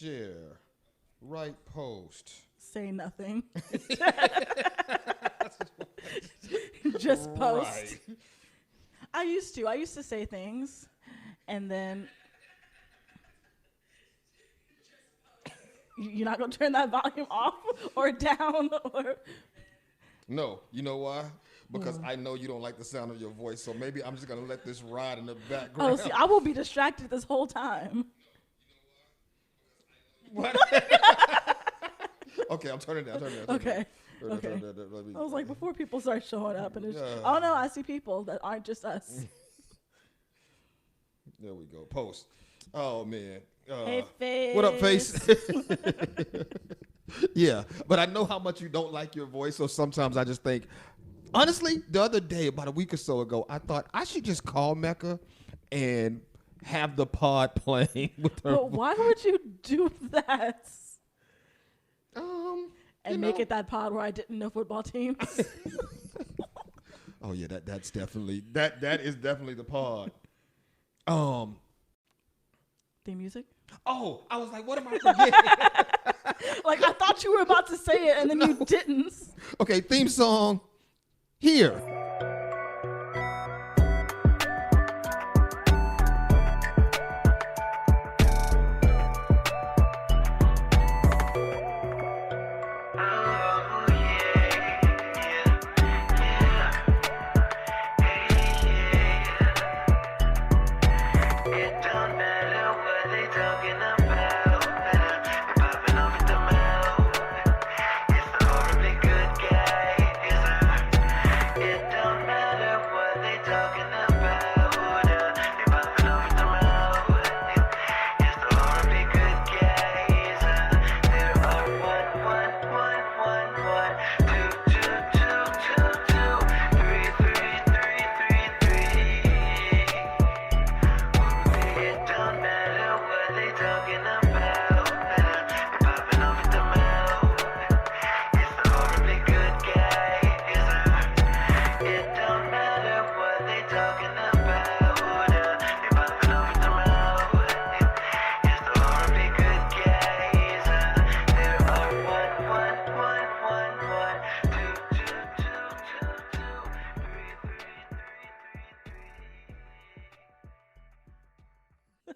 share, write post. Say nothing. Just post. Right. I used to say things, and then you're not gonna turn that volume off or down or. No, you know why? Because I know you don't like the sound of your voice, so maybe I'm just gonna let this ride in the background. Oh, see, I will be distracted this whole time. What? Okay, I'm turning down. Okay. Okay. I was like, before people start showing up, and it's, oh no, I see people that aren't just us. There we go. Post. Oh man. Hey, Face. What up, Face? Yeah, but I know how much you don't like your voice, so sometimes I just think, honestly, the other day, about a week or so ago, I thought I should just call Mecca and have the pod playing with her. But why would you do that? And make it that pod where I didn't know football teams. Oh yeah, that's definitely that is definitely the pod. Theme music? Oh, I was like, what am I forgetting? Like, I thought you were about to say it, and then you didn't. Okay, theme song here.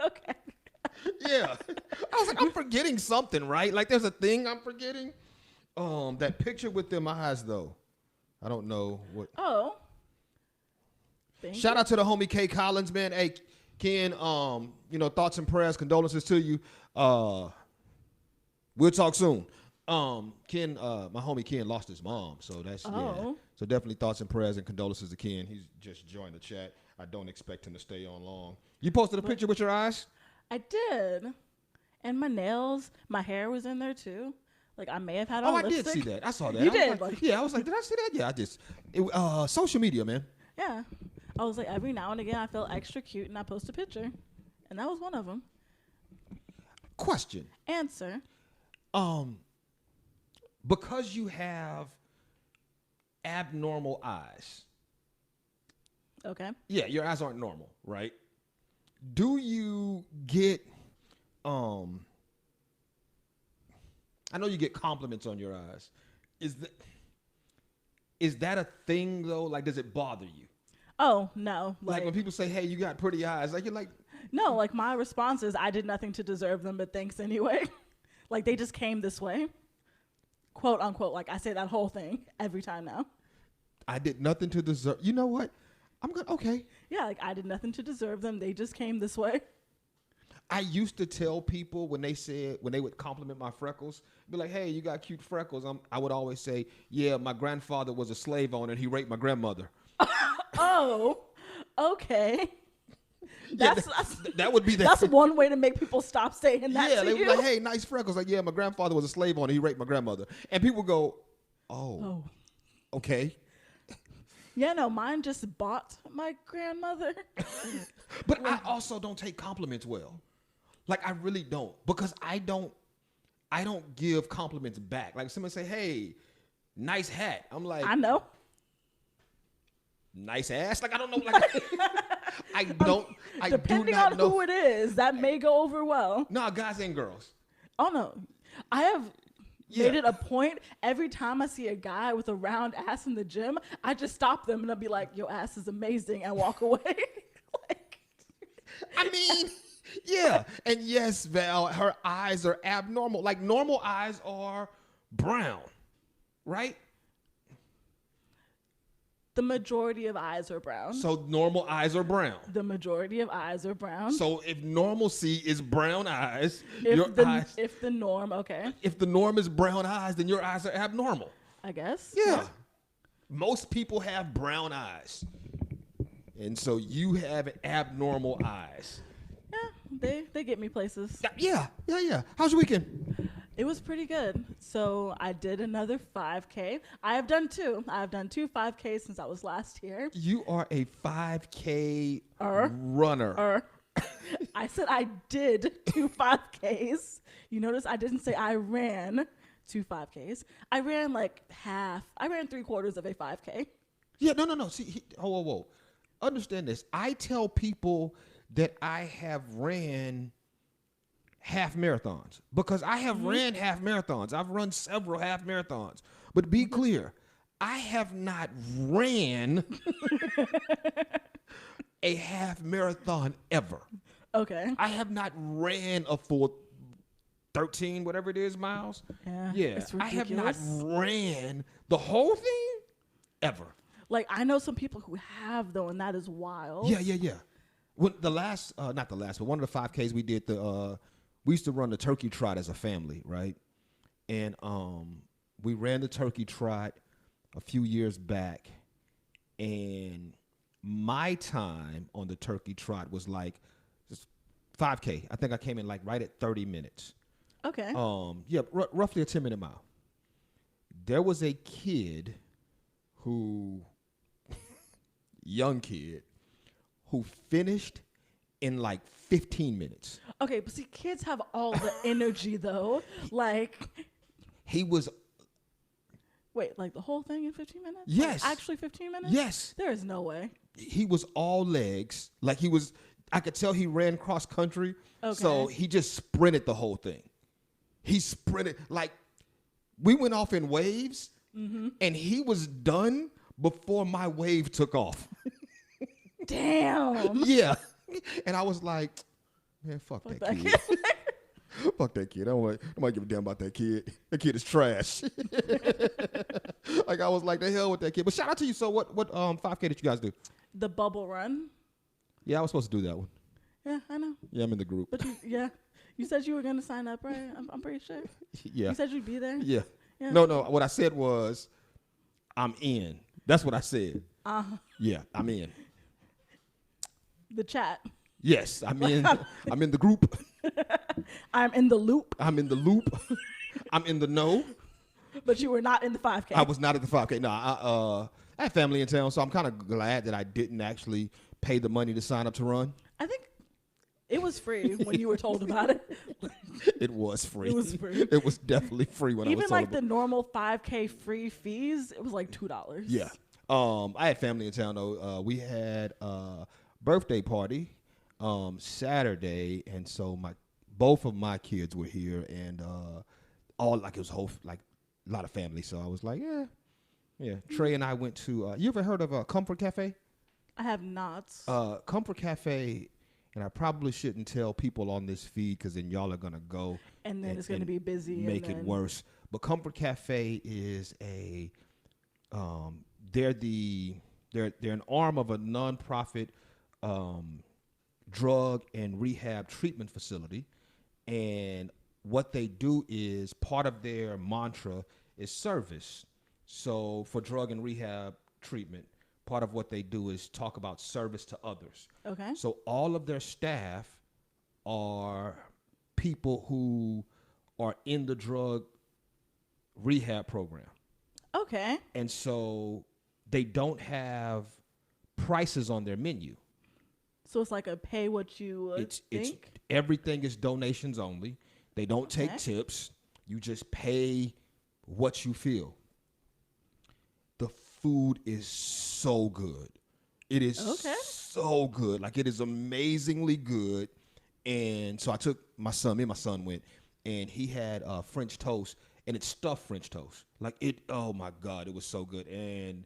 Okay. Yeah. I was like, I'm forgetting something, right? Like there's a thing I'm forgetting. That picture with them eyes though. I don't know what. Oh. Shout out to the homie K Collins, man. Hey, Ken, thoughts and prayers, condolences to you. We'll talk soon. Ken, my homie Ken lost his mom, so that's yeah. So definitely thoughts and prayers and condolences to Ken. He's just joined the chat. I don't expect him to stay on long. You posted a picture with your eyes? I did. And my nails, my hair was in there too. Like I may have had on lipstick. I did see that. I saw that. You did? I was like, did I see that? Yeah, I just, social media, man. Yeah. I was like, every now and again, I feel extra cute and I post a picture. And that was one of them. Question. Answer. Because you have abnormal eyes. Okay. Yeah, your eyes aren't normal, right? Do you get, I know you get compliments on your eyes. Is that a thing though? Like, does it bother you? Oh, no. Like when people say, hey, you got pretty eyes, like you're like. No, like my response is I did nothing to deserve them, but thanks anyway. Like they just came this way. Quote unquote. Like I say that whole thing every time now. I did nothing to deserve. You know what? I'm good. Okay. Yeah, like I did nothing to deserve them. They just came this way. I used to tell people when they would compliment my freckles, be like, hey, you got cute freckles. I would always say, yeah, my grandfather was a slave owner and he raped my grandmother. Oh, okay. That would be That's one way to make people stop saying that. Yeah, to they you. would be like, hey, nice freckles. Like, yeah, my grandfather was a slave owner. He raped my grandmother. And people go, oh. Okay. Yeah, no, mine just bought my grandmother. But I also don't take compliments well. Like I really don't, because I don't give compliments back. Like someone say, hey, nice hat. I'm like, I know. Nice ass. Like I don't know. Like I do Depending not on know who it is, that may go over well. No, guys and girls. Oh no, I have made it a point every time I see a guy with a round ass in the gym, I just stop them and I'll be like, "Your ass is amazing," and walk away. Like, I mean, yeah. And yes, Val, her eyes are abnormal. Like normal eyes are brown, right? the majority of eyes are brown. So normal eyes are brown. The majority of eyes are brown. So if normalcy is brown eyes, If the norm, okay. If the norm is brown eyes, then your eyes are abnormal. I guess. Yeah. Most people have brown eyes. And so you have abnormal eyes. Yeah, they get me places. Yeah. How's your weekend? It was pretty good. So I did another 5K. I have done two. I've done two 5Ks since I was last here. You are a 5K runner. I said I did two 5Ks. You notice I didn't say I ran two 5Ks. I ran like half. I ran 3/4 of a 5K. Yeah, no. See, whoa. Understand this. I tell people that I have ran half marathons because I have ran half marathons. I've run several half marathons. But be clear, I have not ran a half marathon ever. Okay. I have not ran a full 13, whatever it is, miles. Yeah. I have not ran the whole thing ever. Like, I know some people who have, though, and that is wild. Yeah. When the last, not the last, but one of the 5Ks we did, we used to run the turkey trot as a family, right? And we ran the turkey trot a few years back, and my time on the turkey trot was like just 5K. I think I came in like right at 30 minutes. Okay. Roughly a 10-minute mile. There was a kid young kid, who finished in like 15 minutes. Okay, but see, kids have all the energy, though. Like, he was... Wait, like the whole thing in 15 minutes? Yes. Like actually 15 minutes? Yes. There is no way. He was all legs. Like I could tell he ran cross country. Okay. So he just sprinted the whole thing. He sprinted. Like, we went off in waves, and he was done before my wave took off. Damn. Yeah. And I was like, man, fuck that kid. Fuck that kid. I don't give a damn about that kid. That kid is trash. Like, I was like, the hell with that kid. But shout out to you. So what 5K did you guys do? The bubble run. Yeah, I was supposed to do that one. Yeah, I know. Yeah, I'm in the group. But you said you were going to sign up, right? I'm pretty sure. Yeah. You said you'd be there? Yeah. No. What I said was, I'm in. That's what I said. Yeah, I'm in. The chat. Yes, I'm in. I'm in the group. I'm in the loop. I'm in the loop. I'm in the know. But you were not in the 5K. I was not at the 5K. No, I had family in town, so I'm kind of glad that I didn't actually pay the money to sign up to run. I think it was free when you were told about it. It was free. It was free. It was definitely free when I was told. Even like the normal 5K free fees, it was like $2. Yeah. I had family in town though. We had a birthday party Saturday, and so both of my kids were here, and all like it was whole like a lot of family. So I was like, yeah. Trey and I went to. You ever heard of Comfort Cafe? I have not. Comfort Cafe, and I probably shouldn't tell people on this feed because then y'all are gonna go and then it's gonna be busy. Make it worse. But Comfort Cafe is a they're an arm of a nonprofit drug and rehab treatment facility, and what they do is part of their mantra is service. So for drug and rehab treatment, part of what they do is talk about service to others. Okay. So all of their staff are people who are in the drug rehab program. Okay. And so they don't have prices on their menu. So it's like a pay what you think? Everything is donations only. They don't take tips. You just pay what you feel. The food is so good. It is so good. Like, it is amazingly good. And so I took my son. Me and my son went. and he had French toast, and it's stuffed French toast. Like it, oh my God, it was so good. And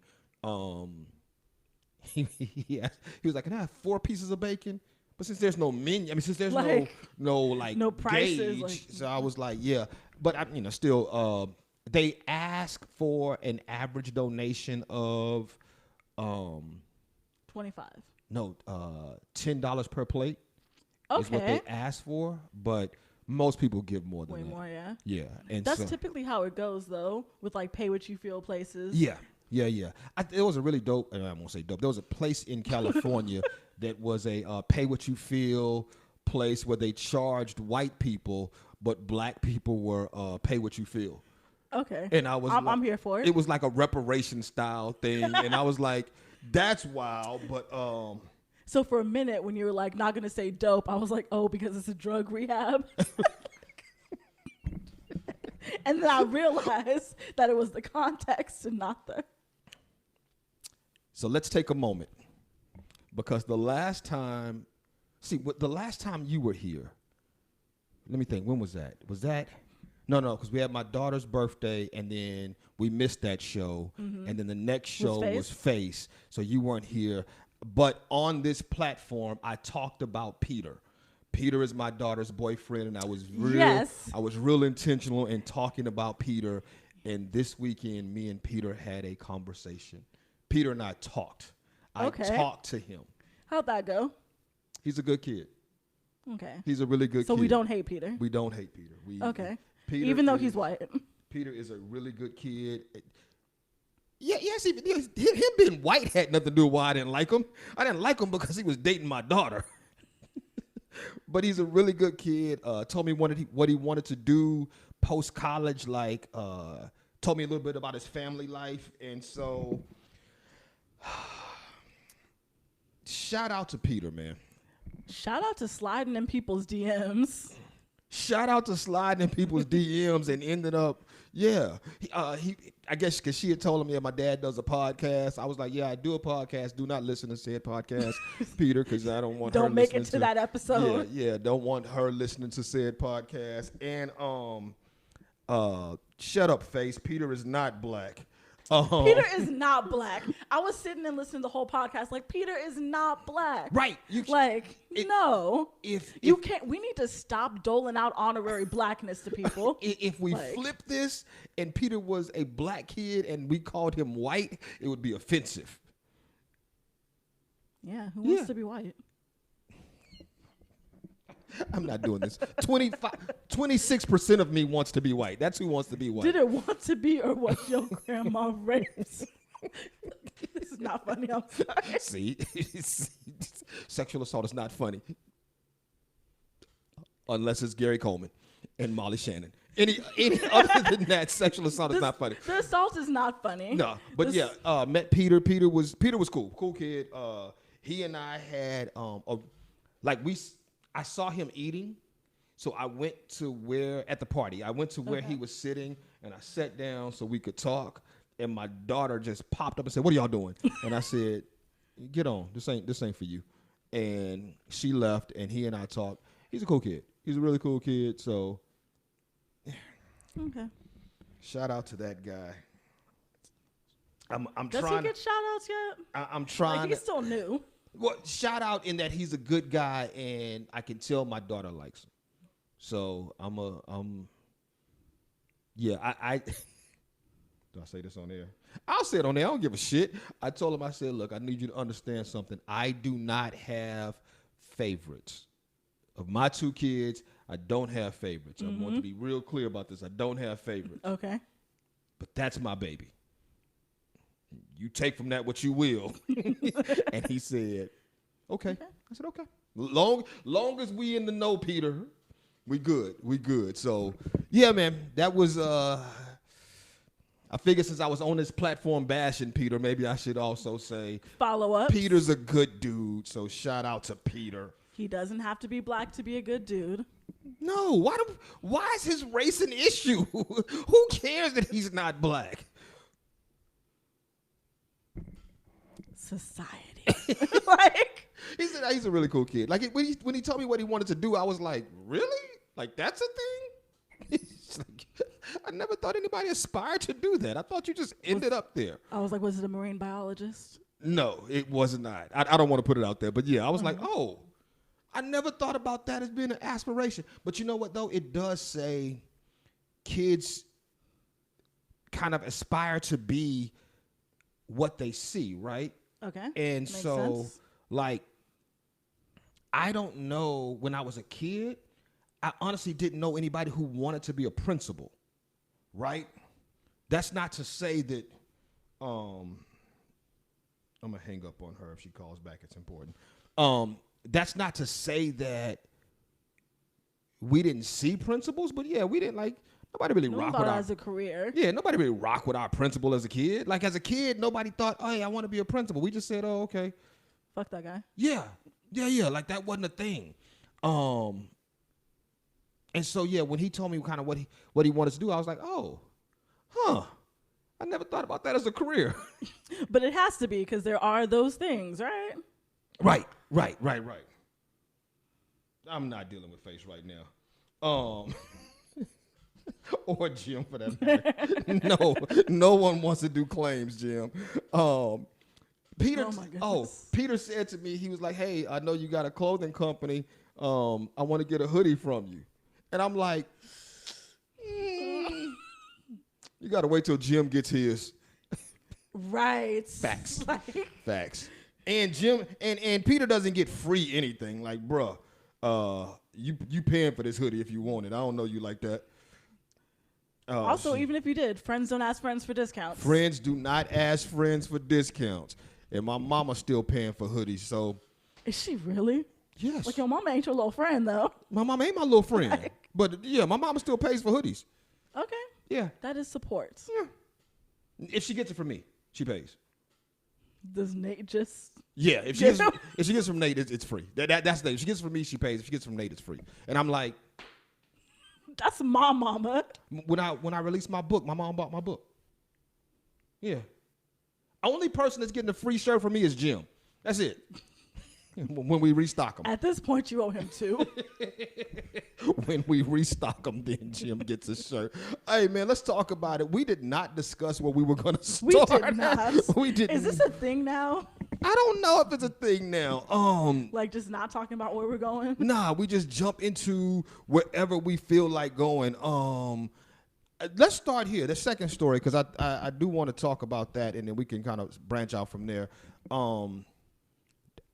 he was like, "Can I have 4 pieces of bacon?" But since there's no menu, I mean, since there's no prices, gauge, so I was like, yeah. But still, they ask for an average donation of 25. No, $10 per plate. Okay. Is what they ask for, but most people give more than that. Way more, yeah. Yeah, and that's typically how it goes, though, with like pay what you feel places. Yeah. It was a really dope. I won't say dope. There was a place in California that was a pay what you feel place where they charged white people, but black people were pay what you feel. Okay. And I'm here for it. It was like a reparation style thing, and I was like, that's wild. But so for a minute, when you were like not gonna say dope, I was like, oh, because it's a drug rehab. And then I realized that it was the context and not the. So let's take a moment, because the last time you were here, let me think, when was that? Was that? No, because we had my daughter's birthday, and then we missed that show, and then the next show was Face, so you weren't here. But on this platform, I talked about Peter. Peter is my daughter's boyfriend, and I was real intentional in talking about Peter. And this weekend, me and Peter had a conversation. Peter and I talked. I talked to him. How'd that go? He's a good kid. Okay. He's a really good kid. So we don't hate Peter. We don't hate Peter. Peter even though he's white. Peter is a really good kid. Yes, him being white had nothing to do with why I didn't like him. I didn't like him because he was dating my daughter. But he's a really good kid. Told me what he wanted to do post-college, told me a little bit about his family life. And so, shout out to Peter, man. Shout out to sliding in people's DMs. Shout out to sliding in people's DMs and ended up, I guess because she had told him, my dad does a podcast. I was like, I do a podcast. Do not listen to said podcast, Peter, because I don't want her listening make it to that episode. Don't want her listening to said podcast. And shut up, face. Peter is not black. Peter is not black. I was sitting and listening to the whole podcast like, Peter is not black. Right. No. If you can't, we need to stop doling out honorary blackness to people. If we flip this and Peter was a black kid and we called him white, it would be offensive. Yeah. Who wants to be white? I'm not doing this. 26% of me wants to be white. That's who wants to be white. Did it want to be or was your grandma raped? This is not funny. I'm sorry. See? Sexual assault is not funny. Unless it's Gary Coleman and Molly Shannon. Any other than that, sexual assault is not funny. The assault is not funny. No, but met Peter. Peter was cool. Cool kid. He and I had I saw him eating, so I went to where he was sitting, and I sat down so we could talk. And my daughter just popped up and said, "What are y'all doing?" And I said, "Get on. This ain't for you." And she left, and he and I talked. He's a cool kid. He's a really cool kid. So, okay. Shout out to that guy. I'm Does trying. Does he get shout outs yet? I'm trying. He's still new. Well, shout out in that he's a good guy, and I can tell my daughter likes him. So I do I say this on air? I'll say it on air. I don't give a shit. I told him, I said, look, I need you to understand something. I do not have favorites. Of my 2 kids, I don't have favorites. I want to be real clear about this. I don't have favorites. Okay. But that's my baby. You take from that what you will. And he said, okay. I said, okay. Long as we in the know, Peter, we good. So, yeah, man, that was, I figured since I was on this platform bashing Peter, maybe I should also say, follow up. Peter's a good dude, so shout out to Peter. He doesn't have to be black to be a good dude. No, why is his race an issue? Who cares that he's not black? Society. He said he's a really cool kid. When he told me what he wanted to do, I was like, really? Like, that's a thing? Like, I never thought anybody aspired to do that. I thought you just ended up there. I was like, was it a marine biologist? No, it was not. I don't want to put it out there, but yeah, I was like, oh, I never thought about that as being an aspiration. But you know what, though? It does say kids kind of aspire to be what they see, right? Okay. And Makes so, sense. like, I don't know, when I was a kid, I honestly didn't know anybody who wanted to be a principal, right? That's not to say that, I'm going to hang up on her if she calls back. It's important. That's not to say that we didn't see principals, but yeah, we didn't nobody really rock with as a career. Yeah, nobody really rock with our principal as a kid. Like as a kid, nobody thought, oh, hey, I want to be a principal. We just said, oh, okay. Fuck that guy. Yeah. Like that wasn't a thing. And so yeah, when he told me kind of what he wanted to do, I was like, oh, I never thought about that as a career. But it has to be because there are those things, right? Right. I'm not dealing with face right now. Or Jim for that matter. No one wants to do claims, Jim. Peter, oh my goodness. Peter said to me, he was like, hey, I know you got a clothing company. I want to get a hoodie from you. And I'm like, you got to wait till Jim gets his. Right. Facts. Facts. And Jim and Peter doesn't get free anything. Like, bruh, you paying for this hoodie if you want it. I don't know you like that. Also, even if you did, friends don't ask friends for discounts. Friends do not ask friends for discounts. And my mama's still paying for hoodies, so. Is she really? Yes. Like, your mama ain't your little friend, though. My mama ain't my little friend. Like, but, yeah, my mama still pays for hoodies. Okay. Yeah. That is support. Yeah. If she gets it from me, she pays. Does Nate just... Yeah, if she gets it from Nate, it's free. That's the thing. If she gets it from me, she pays. If she gets it from Nate, it's free. And I'm like... That's my mama. When I released my book, my mom bought my book. Yeah. Only person that's getting a free shirt from me is Jim. That's it. When we restock them. At this point, you owe him two. When we restock them, then Jim gets a shirt. Hey, man, let's talk about it. We did not discuss where we were going to start. We did not. We didn't. Is this a thing now? I don't know if it's a thing now. Like just not talking about where we're going? Nah, we just jump into wherever we feel like going. Let's start here. The second story, because I do want to talk about that, and then we can kind of branch out from there.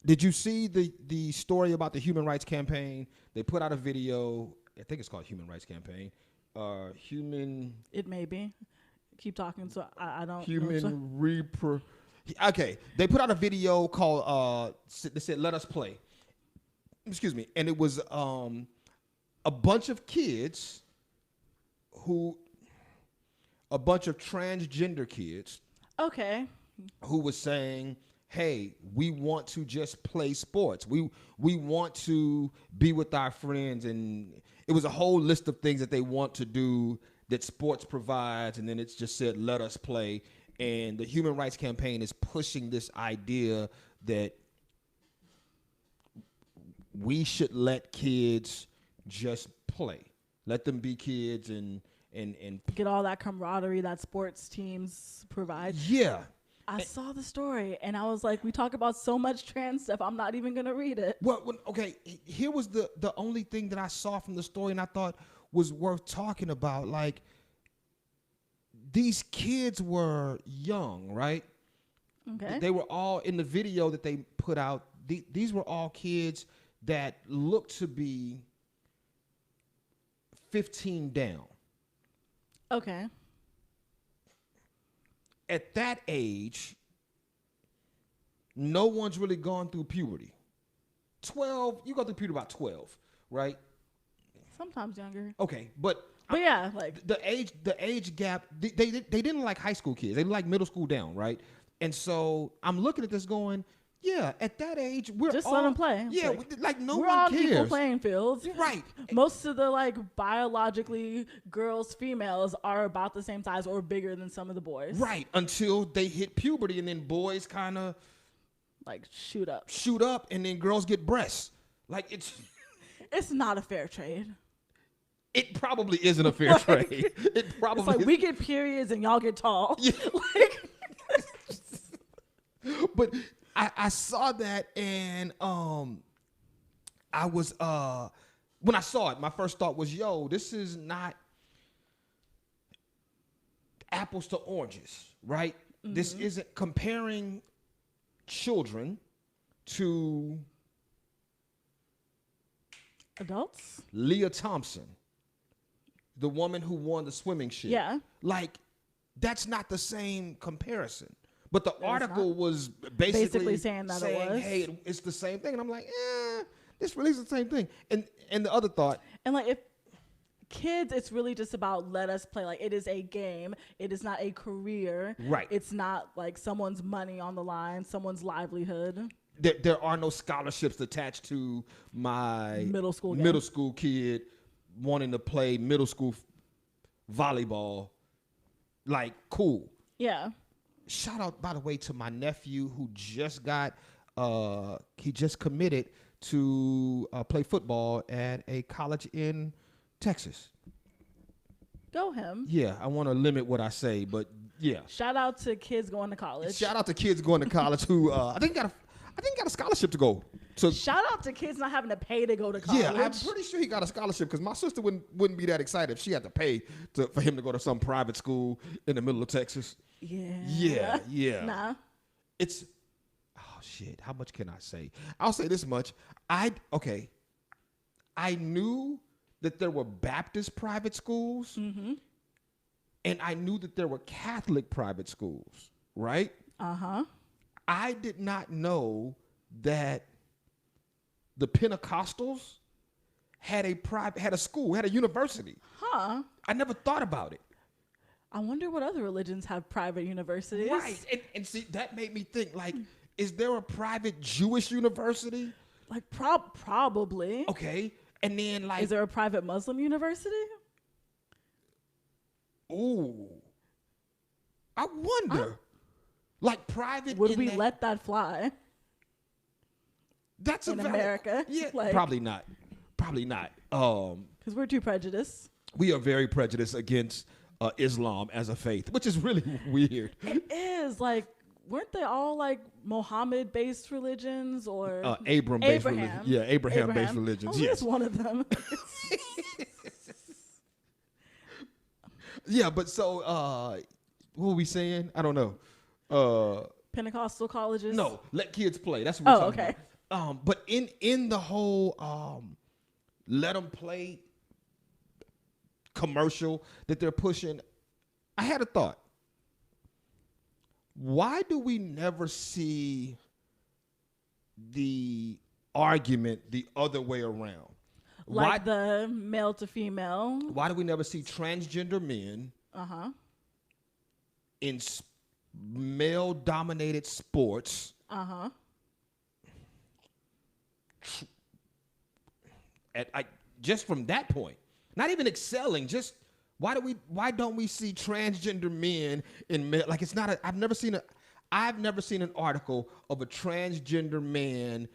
Did you see the story about the Human Rights Campaign? They put out a video. I think it's called Human Rights Campaign. It may be. Keep talking, so I don't. Okay, they put out a video called. They said, "Let us play." Excuse me, and it was a bunch of kids a bunch of transgender kids. Okay. Who was saying, hey, we want to just play sports. We want to be with our friends. And it was a whole list of things that they want to do that sports provides. And then it's just said, let us play. And the Human Rights Campaign is pushing this idea that we should let kids just play. Let them be kids and get all that camaraderie that sports teams provide. Yeah. I saw the story, and I was like, we talk about so much trans stuff, I'm not even going to read it. Well, okay, here was the only thing that I saw from the story and I thought was worth talking about. Like, these kids were young, right? Okay. They were all, in the video that they put out, these were all kids that looked to be 15 down. Okay. At that age, no one's really gone through puberty. 12, you go through puberty about 12, right? Sometimes younger. Okay, but yeah, like the age gap, they didn't like high school kids. They like middle school down, right? And so I'm looking at this going, yeah, at that age, we're just all, let them play. Yeah, like no we're one on cares. Equal playing fields. Right. Most of the like biologically girls, females are about the same size or bigger than some of the boys. Right, until they hit puberty, and then boys kind of like shoot up, and then girls get breasts. Like it's not a fair trade. It probably isn't a fair trade. It probably it's like we get periods and y'all get tall. Yeah. Like, but I saw that and I was when I saw it, my first thought was, yo, this is not apples to oranges, right? This isn't comparing children to adults. Leah Thompson, the woman who won the swimming shit. Yeah. Like, that's not the same comparison. But the article was basically saying that it was. Hey, it's the same thing. And I'm like, this really is the same thing. And the other thought. And like, if kids, it's really just about let us play. Like, it is a game. It is not a career. Right. It's not like someone's money on the line, someone's livelihood. There are no scholarships attached to my middle school kid wanting to play middle school volleyball. Like, cool. Yeah. Shout out, by the way, to my nephew who just he just committed to play football at a college in Texas. Go him. Yeah, I want to limit what I say, but yeah. Shout out to kids going to college. Shout out to kids going to college who I think got a scholarship to go. So shout out to kids not having to pay to go to college. Yeah, I'm pretty sure he got a scholarship because my sister wouldn't be that excited if she had to pay for him to go to some private school in the middle of Texas. Yeah. Yeah. Nah. It's shit. How much can I say? I'll say this much. I knew that there were Baptist private schools, and I knew that there were Catholic private schools. Right? I did not know that the Pentecostals had a school, had a university. Huh. I never thought about it. I wonder what other religions have private universities. Right. And see, that made me think, like, is there a private Jewish university? Like, probably. Okay. And then, like... Is there a private Muslim university? Ooh. I wonder. Like, private... Would we let that fly? That's in America? Yeah, like, probably not. Probably not. Because we're too prejudiced. We are very prejudiced against Islam as a faith, which is really weird. It is. Like, weren't they all like Mohammed-based religions or Abraham-based religions? Yeah, Abraham-based religions. Yes, one of them. Yeah, but so what were we saying? I don't know. Pentecostal colleges? No, let kids play. That's what we're talking okay. about. But in the whole let them play commercial that they're pushing, I had a thought. Why do we never see the argument the other way around? Like the male to female? Why do we never see transgender men in male-dominated sports just from that point? Not even excelling, just why don't we see transgender men in male? Like, it's not I've never seen an article of a transgender man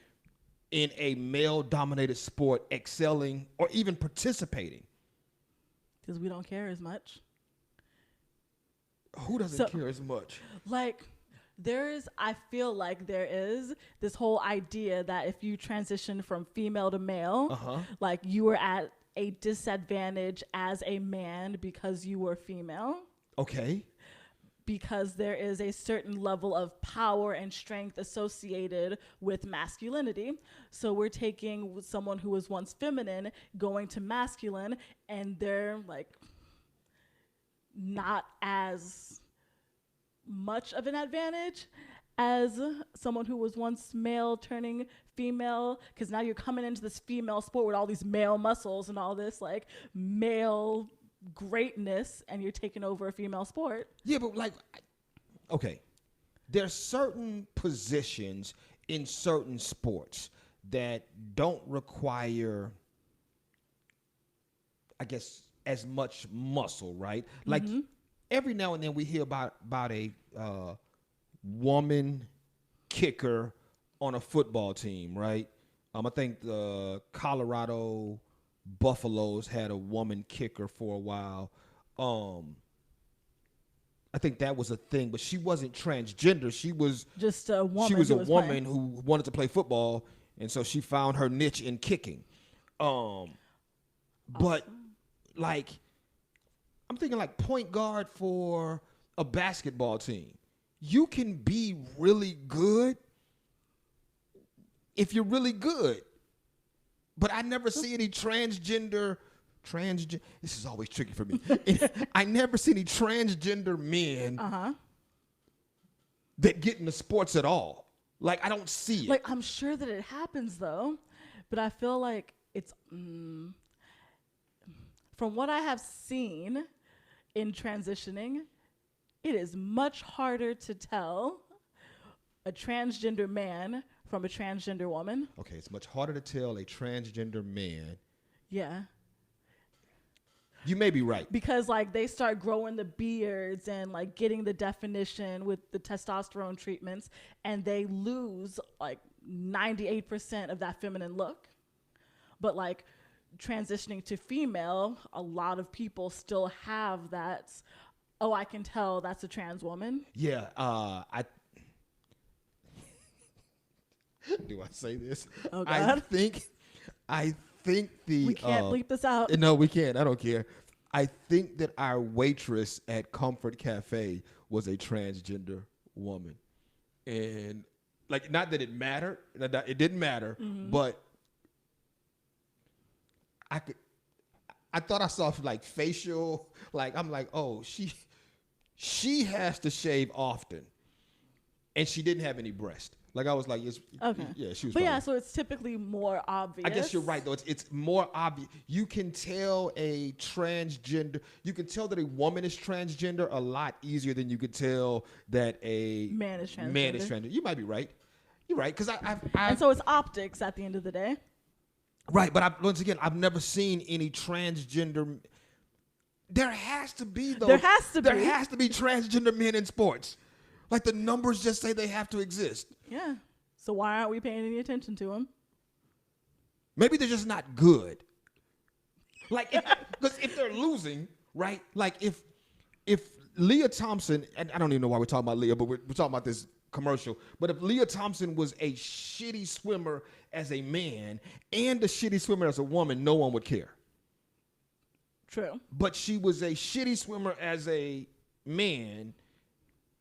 in a male-dominated sport excelling or even participating. Because we don't care as much. Who doesn't care as much? Like, I feel like there is this whole idea that if you transition from female to male, like you were at a disadvantage as a man because you were female. Okay. Because there is a certain level of power and strength associated with masculinity. So we're taking someone who was once feminine, going to masculine, and they're like not as much of an advantage as someone who was once male turning female, because now you're coming into this female sport with all these male muscles and all this like male greatness, and you're taking over a female sport. Yeah, but like, okay, there's certain positions in certain sports that don't require, I guess, as much muscle, right? Like every now and then we hear about a woman kicker on a football team, right? I think the Colorado Buffaloes had a woman kicker for a while. I think that was a thing, but she wasn't transgender. She was just a woman. She was a woman who wanted to play football, and so she found her niche in kicking. But like, I'm thinking like point guard for a basketball team. You can be really good if you're really good. But I never see any transgender. This is always tricky for me. I never see any transgender men that get into sports at all. Like, I don't see it. Like, I'm sure that it happens, though. But I feel like it's... from what I have seen in transitioning, it is much harder to tell a transgender man from a transgender woman. Okay, it's much harder to tell a transgender man. Yeah. You may be right. Because, like, they start growing the beards and, like, getting the definition with the testosterone treatments, and they lose, like, 98% of that feminine look. But, like, transitioning to female, a lot of people still have that, oh, I can tell that's a trans woman. Yeah, do I say this? Oh, God. I think the... We can't bleep this out. No, we can't. I don't care. I think that our waitress at Comfort Cafe was a transgender woman. And, like, not that it mattered. It didn't matter. Mm-hmm. But I thought I saw, like, facial... Like, I'm like, oh, she has to shave often. And she didn't have any breast. Like, I was like, okay. Yeah, she was. But yeah, so it's typically more obvious. I guess you're right, though. It's more obvious. You can tell a transgender, you can tell that a woman is transgender a lot easier than you could tell that a man is transgender. You might be right. You're right, because and so it's optics at the end of the day. Right, but once again, I've never seen any transgender. There has to be, though. There has to be transgender men in sports. Like, the numbers just say they have to exist. Yeah. So why aren't we paying any attention to them? Maybe they're just not good. Like, because if they're losing, right? Like, if Leah Thompson, and I don't even know why we're talking about Leah, but we're talking about this commercial. But if Leah Thompson was a shitty swimmer as a man and a shitty swimmer as a woman, no one would care. True. But she was a shitty swimmer as a man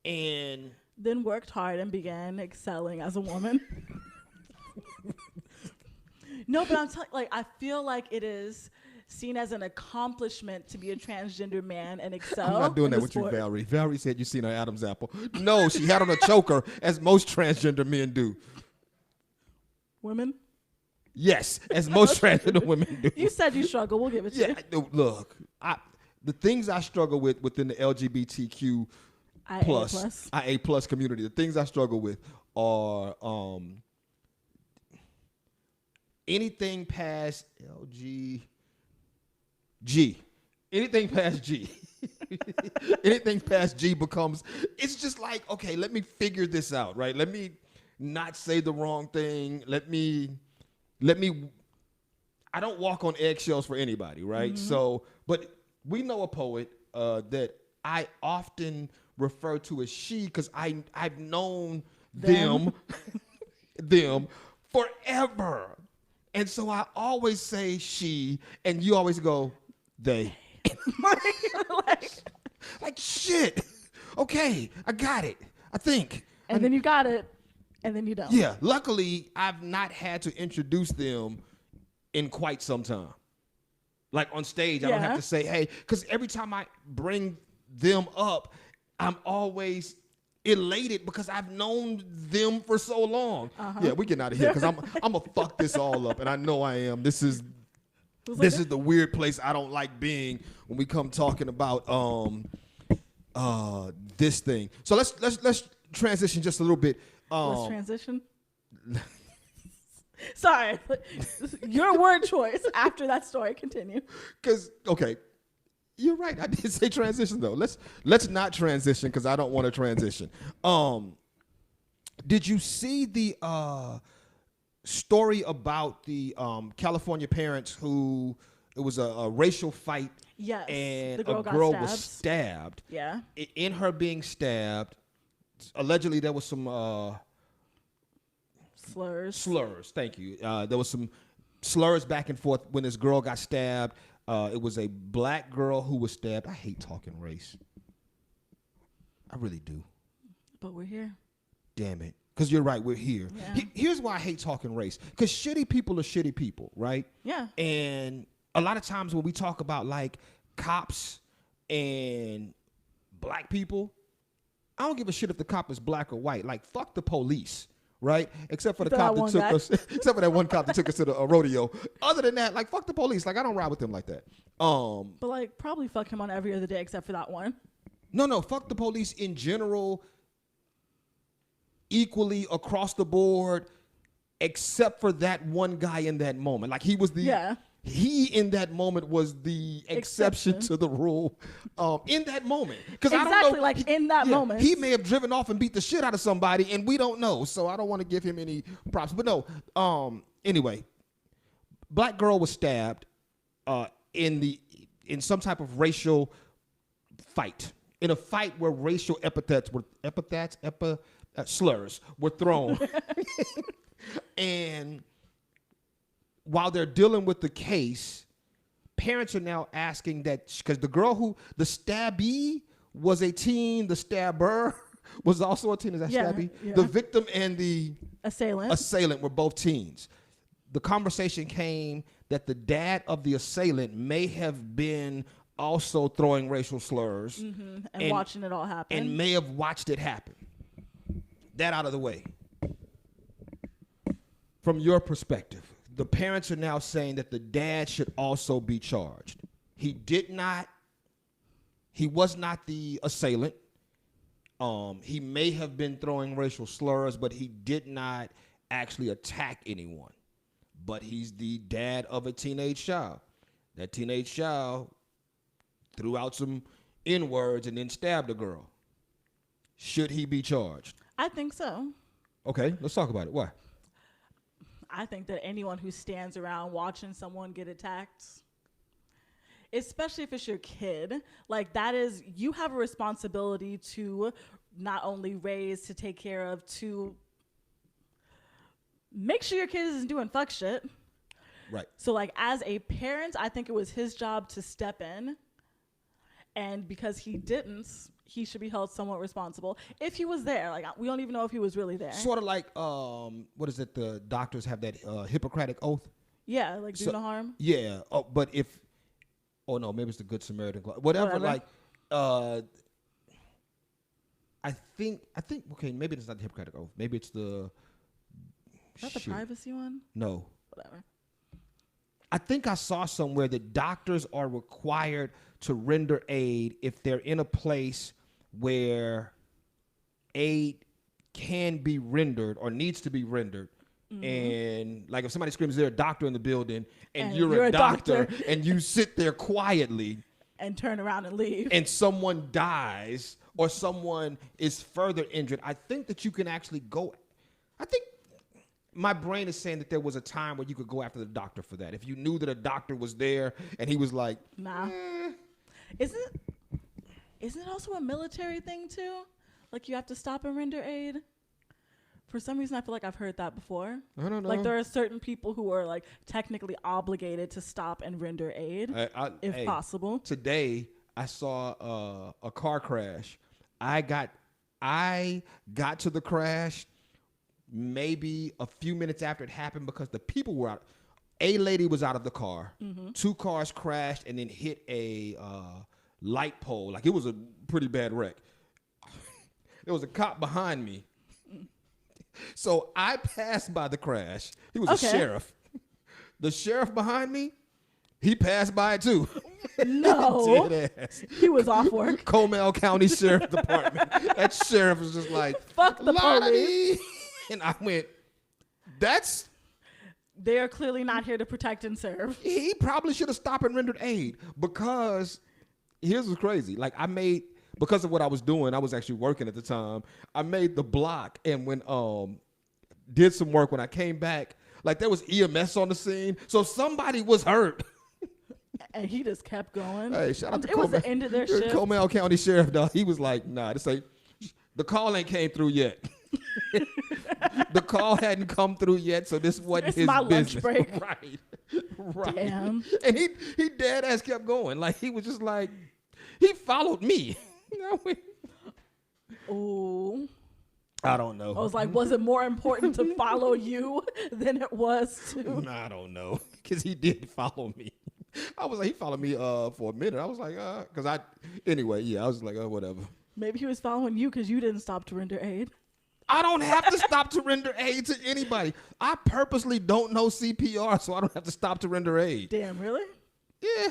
and then worked hard and began excelling as a woman. No, but I'm telling, like, I feel like it is seen as an accomplishment to be a transgender man and excel. I'm not doing that with you, Valerie. Valerie said you seen her Adam's apple. No, she had on a choker, as most transgender men do. Women? Yes, as most transgender women do. You said you struggle. We'll give it to you. Look, the things I struggle with within the LGBTQ IA plus community, the things I struggle with are anything past anything past G. Anything past G becomes, it's just like, okay, let me figure this out, right? Let me not say the wrong thing. Let me, I don't walk on eggshells for anybody, right? Mm-hmm. So, but we know a poet that I often refer to as she because I've known them forever. And so I always say she, and you always go, they. like shit. Okay, I got it, I think. And then you got it, and then you don't. Yeah, luckily, I've not had to introduce them in quite some time. Like on stage, I don't have to say, hey, because every time I bring them up, I'm always elated because I've known them for so long. Uh-huh. Yeah, we're getting out of here because I'm gonna fuck this all up, and I know I am. This is the weird place I don't like being when we come talking about this thing. So let's transition just a little bit. Let's transition. Sorry, your word choice after that story. Continue. Because okay. You're right. I did say transition though. Let's not transition because I don't want to transition. Did you see the story about the California parents who it was a racial fight. Yes. And the girl a girl got was stabbed. Yeah. In her being stabbed, allegedly there was some slurs. Thank you. There was some slurs back and forth when this girl got stabbed. It was a black girl who was stabbed. I hate talking race. I really do. But we're here. Damn it. Because you're right, we're here. Yeah. Here's why I hate talking race. Because shitty people are shitty people, right? Yeah. And a lot of times when we talk about like cops and black people, I don't give a shit if the cop is black or white. Like, fuck the police, right? Except for the cop that took us, except for that one cop that took us to a rodeo. Other than that, like, fuck the police. Like, I don't ride with them like that. But like, probably fuck him on every other day except for that one. No, fuck the police in general, equally across the board, except for that one guy in that moment. Like, he was the he in that moment was the exception to the rule. In that moment, because I don't know, like in that moment, he may have driven off and beat the shit out of somebody, and we don't know. So I don't want to give him any props. But no. Anyway, black girl was stabbed in some type of racial fight. In a fight where racial slurs were thrown. And while they're dealing with the case, parents are now asking that, because the stabbee was a teen, the stabber was also a teen. Is that stabbee? Yeah. The victim and the assailant were both teens. The conversation came that the dad of the assailant may have been also throwing racial slurs and watching it all happen. And may have watched it happen. That out of the way. From your perspective, the parents are now saying that the dad should also be charged. He was not the assailant. He may have been throwing racial slurs, but he did not actually attack anyone. But he's the dad of a teenage child. That teenage child threw out some N-words and then stabbed a girl. Should he be charged? I think so. Okay, let's talk about it. Why? I think that anyone who stands around watching someone get attacked, especially if it's your kid, like that is, you have a responsibility to not only raise, to take care of, to make sure your kid isn't doing fuck shit. Right. So like as a parent, I think it was his job to step in. And because he didn't, he should be held somewhat responsible. If he was there, like we don't even know if he was really there. Sort of like, what is it? The doctors have that Hippocratic oath. Yeah, like do no harm. Yeah, but no, maybe it's the Good Samaritan Club. Whatever. Like, I think. Okay, maybe it's not the Hippocratic oath. Maybe it's the. Not the privacy one. No. Whatever. I think I saw somewhere that doctors are required to render aid if they're in a place where aid can be rendered or needs to be rendered. Mm-hmm. And like if somebody screams, they're a doctor in the building and you're a doctor and you sit there quietly and turn around and leave and someone dies or someone is further injured, I think that you can actually go. I think my brain is saying that there was a time where you could go after the doctor for that. If you knew that a doctor was there and he was like, nah. Isn't it also a military thing too? Like you have to stop and render aid? For some reason, I feel like I've heard that before. I don't know. Like there are certain people who are like technically obligated to stop and render aid if possible. Today, I saw a car crash. I got to the crash maybe a few minutes after it happened because the people were out. A lady was out of the car. Mm-hmm. 2 cars crashed and then hit a light pole. Like it was a pretty bad wreck. There was a cop behind me. So I passed by the crash. He was a sheriff. The sheriff behind me, he passed by it too. No. Dead ass. He was off work. Comal County Sheriff Department. That sheriff was just like, fuck the police. And I went, they are clearly not here to protect and serve. He probably should have stopped and rendered aid because here's what's crazy. Like because of what I was doing, I was actually working at the time. I made the block and when did some work. When I came back, Like there was EMS on the scene, so somebody was hurt. And he just kept going. Hey, shout out to It was the end of their shift. Coleman County Sheriff, dog. He was like, nah, this ain't. The call ain't came through yet. The call hadn't come through yet, so this wasn't his my business. Lunch break. Right. Damn. And he dead ass kept going. Like he was just like, he followed me. Ooh. I don't know. I was like, was it more important to follow you than it was to? I don't know, because he did follow me. I was like, he followed me for a minute. I was like, anyway, yeah, I was like, whatever. Maybe he was following you because you didn't stop to render aid. I don't have to stop to render aid to anybody. I purposely don't know CPR, so I don't have to stop to render aid. Damn, really? Yeah,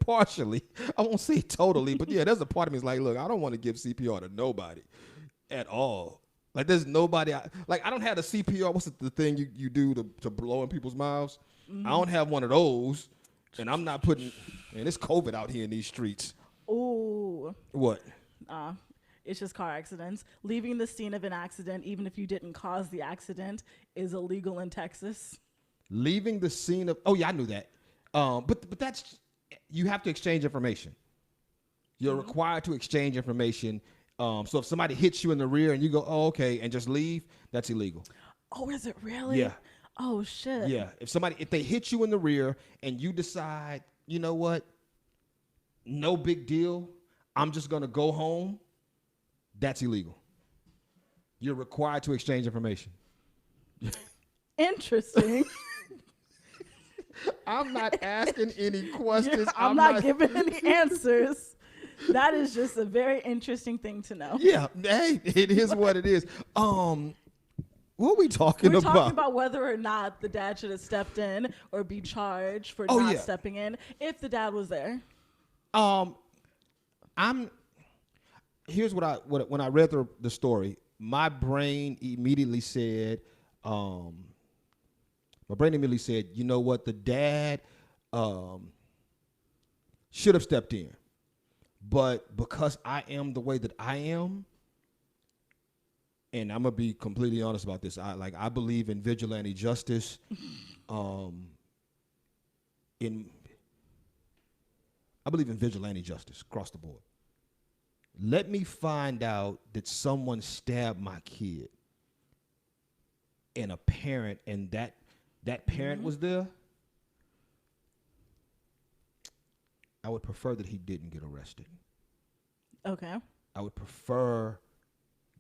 partially. I won't say totally, but yeah, there's a part of me that's like, look, I don't want to give CPR to nobody at all. Like, there's nobody. I don't have the CPR. What's the thing you do to blow in people's mouths? Mm-hmm. I don't have one of those, and I'm not putting. Man, it's COVID out here in these streets. Ooh. What? It's just car accidents. Leaving the scene of an accident, even if you didn't cause the accident, is illegal in Texas. Leaving the scene of. Oh yeah, I knew that. But that's, you have to exchange information. You're required to exchange information. So if somebody hits you in the rear and you go, oh, okay, and just leave, that's illegal. Oh, is it really? Yeah. Oh, shit. Yeah. If they hit you in the rear and you decide, you know what, no big deal, I'm just going to go home, that's illegal. You're required to exchange information. Interesting. I'm not asking any questions. I'm not giving any answers. That is just a very interesting thing to know. Yeah, hey, it is what it is. What are we talking about? We're talking about whether or not the dad should have stepped in or be charged for not stepping in if the dad was there. Here's when I read the story, my brain immediately said, you know what, the dad should have stepped in. But because I am the way that I am, and I'm gonna be completely honest about this, I believe in vigilante justice. I believe in vigilante justice across the board. Let me find out that someone stabbed my kid, and a parent, and that parent was there. I would prefer that he didn't get arrested. Okay. I would prefer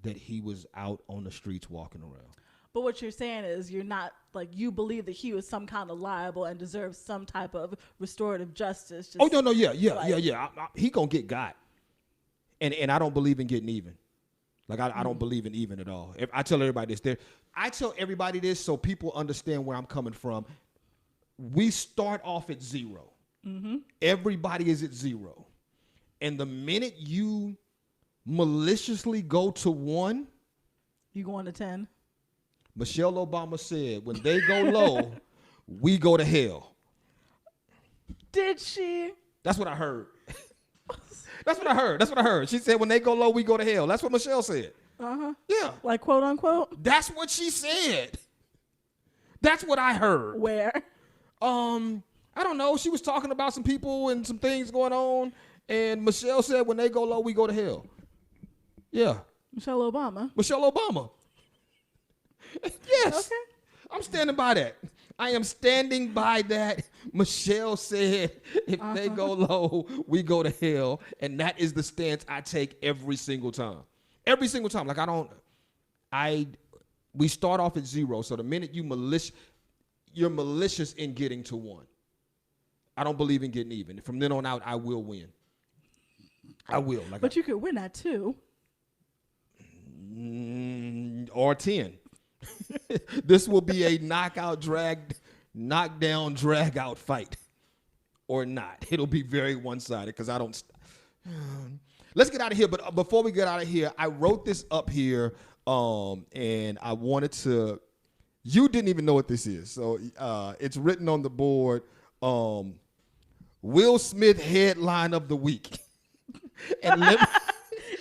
that he was out on the streets walking around. But what you're saying is you're not, like, you believe that he was some kind of liable and deserves some type of restorative justice. Yeah. He gonna get got. And I don't believe in getting even. Like, I don't believe in even at all. I tell everybody this so people understand where I'm coming from. We start off at zero. Mm-hmm. Everybody is at zero. And the minute you maliciously go to 1, you going to 10. Michelle Obama said, when they go low, we go to hell. Did she? That's what I heard. That's what I heard. She said, when they go low, we go to hell. That's what Michelle said. Uh-huh. Yeah. Like, quote unquote? That's what she said. That's what I heard. Where? I don't know. She was talking about some people and some things going on, and Michelle said, when they go low, we go to hell. Yeah. Michelle Obama. Yes. Okay. I'm standing by that. I am standing by that. Michelle said, if they go low, we go to hell. And that is the stance I take every single time. Every single time. Like, we start off at 0. So the minute you're malicious in getting to 1. I don't believe in getting even. From then on out, I will win. I will. But you could win at 2. Or 10. This will be a knockdown, drag out fight. Or not. It'll be very one-sided because I don't. Let's get out of here. But before we get out of here, I wrote this up here, and I wanted to. You didn't even know what this is. So it's written on the board. Will Smith headline of the week. And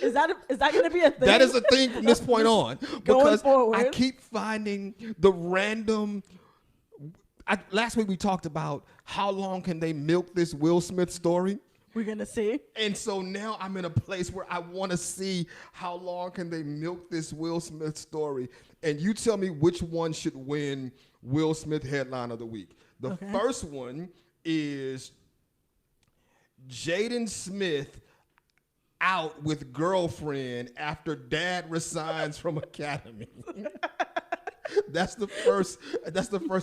is that going to be a thing? That is a thing from this point on. Because forward. I keep finding the random last week we talked about how long can they milk this Will Smith story. We're going to see. And so now I'm in a place where I want to see how long can they milk this Will Smith story. And you tell me which one should win Will Smith headline of the week. The first one is Jaden Smith out with girlfriend after dad resigns from Academy. That's the first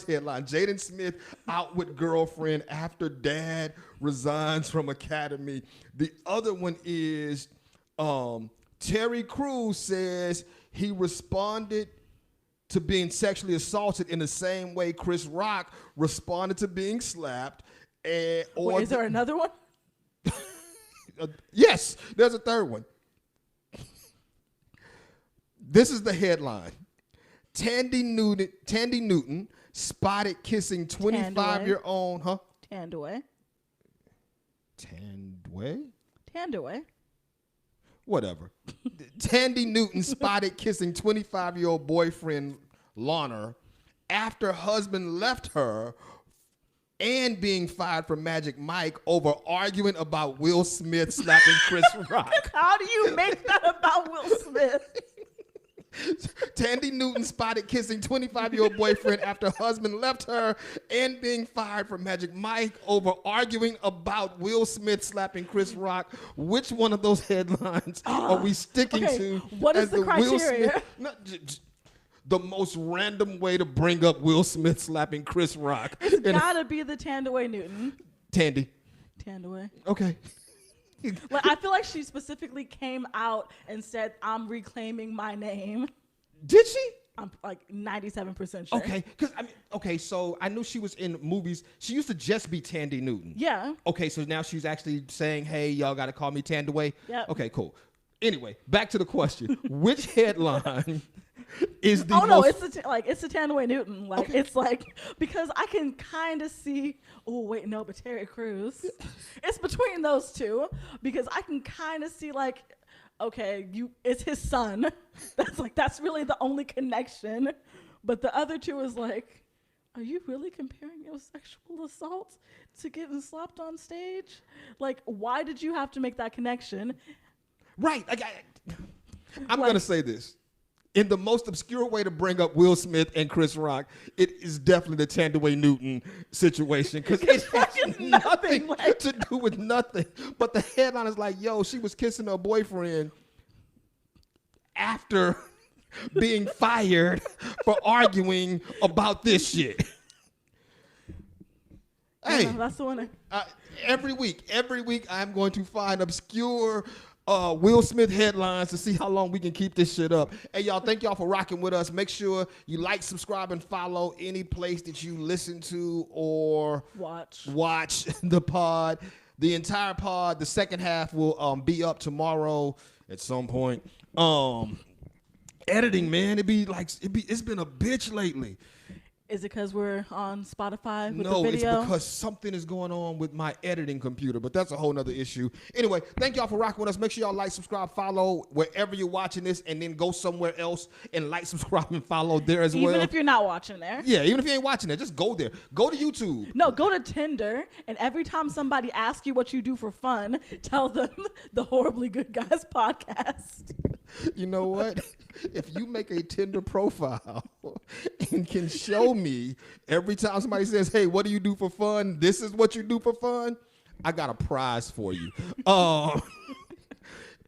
headline. Jaden Smith out with girlfriend after dad resigns from Academy. The other one is Terry Cruz says he responded to being sexually assaulted in the same way Chris Rock responded to being slapped. Wait, is there another one? Yes, there's a third one. This is the headline. Tandy Newton spotted kissing 25-year-old, Tandaway. Whatever. Tandy Newton spotted kissing 25-year-old boyfriend Lorna after husband left her and being fired from Magic Mike over arguing about Will Smith slapping Chris Rock. How do you make that about Will Smith? Tandy Newton spotted kissing 25-year-old boyfriend after husband left her and being fired from Magic Mike over arguing about Will Smith slapping Chris Rock. Which one of those headlines are we sticking to? What is the criteria? The most random way to bring up Will Smith slapping Chris Rock. It's gotta be the Tandaway Newton. Tandaway. Okay. Like, I feel like she specifically came out and said, "I'm reclaiming my name." Did she? I'm like 97% sure. Okay, so I knew she was in movies. She used to just be Tandy Newton. Yeah. Okay, so now she's actually saying, "Hey, y'all got to call me Tandaway." Yeah. Okay, cool. Anyway, back to the question: which headline is the? Oh no, it's the Tandaway Newton. Like it's like because I can kind of see. Oh wait, no, but Terry Crews. It's between those two because I can kind of see like, okay, it's his son. That's really the only connection. But the other two is like, are you really comparing your sexual assault to getting slapped on stage? Like, why did you have to make that connection? Right. I'm going to say this. In the most obscure way to bring up Will Smith and Chris Rock, it is definitely the Tandaway Newton situation because it has nothing to do with nothing. But the headline is like, yo, she was kissing her boyfriend after being fired for arguing about this shit. Hey, that's the winner. Every week, I'm going to find obscure Will Smith headlines to see how long we can keep this shit up. Hey, y'all, thank y'all for rocking with us. Make sure you like, subscribe, and follow any place that you listen to or watch the pod. The entire pod, the second half will be up tomorrow at some point. Editing, man, it's been a bitch lately. Is it because we're on Spotify with the video? No, it's because something is going on with my editing computer, but that's a whole nother issue. Anyway, thank y'all for rocking with us. Make sure y'all like, subscribe, follow wherever you're watching this, and then go somewhere else and like, subscribe, and follow there as well. Even if you're not watching there. Yeah, even if you ain't watching there, just go there. Go to YouTube. No, go to Tinder, and every time somebody asks you what you do for fun, tell them the Horribly Good Guys podcast. You know what? If you make a Tinder profile and can show me every time somebody says, hey, what do you do for fun? This is what you do for fun. I got a prize for you.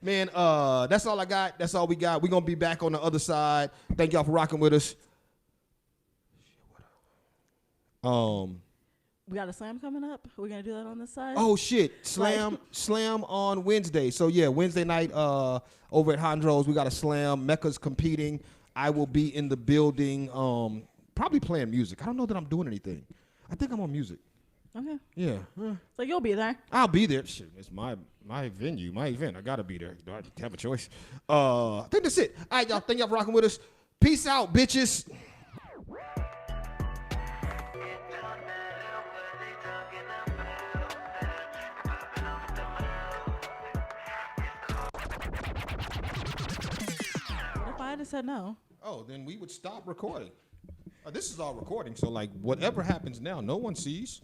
Man, that's all I got. That's all we got. We're going to be back on the other side. Thank y'all for rocking with us. We got a slam coming up. We're going to do that on this side. Oh, shit. Slam on Wednesday. So, yeah, Wednesday night over at Hondros, we got a slam. Mecca's competing. I will be in the building probably playing music. I don't know that I'm doing anything. I think I'm on music. Okay. Yeah. So you'll be there? I'll be there. Shit, it's my venue, my event. I got to be there. Do I have a choice? I think that's it. All right, y'all. Thank y'all for rocking with us. Peace out, bitches. What if I had said no? Oh, then we would stop recording. This is all recording, so like whatever happens now, no one sees.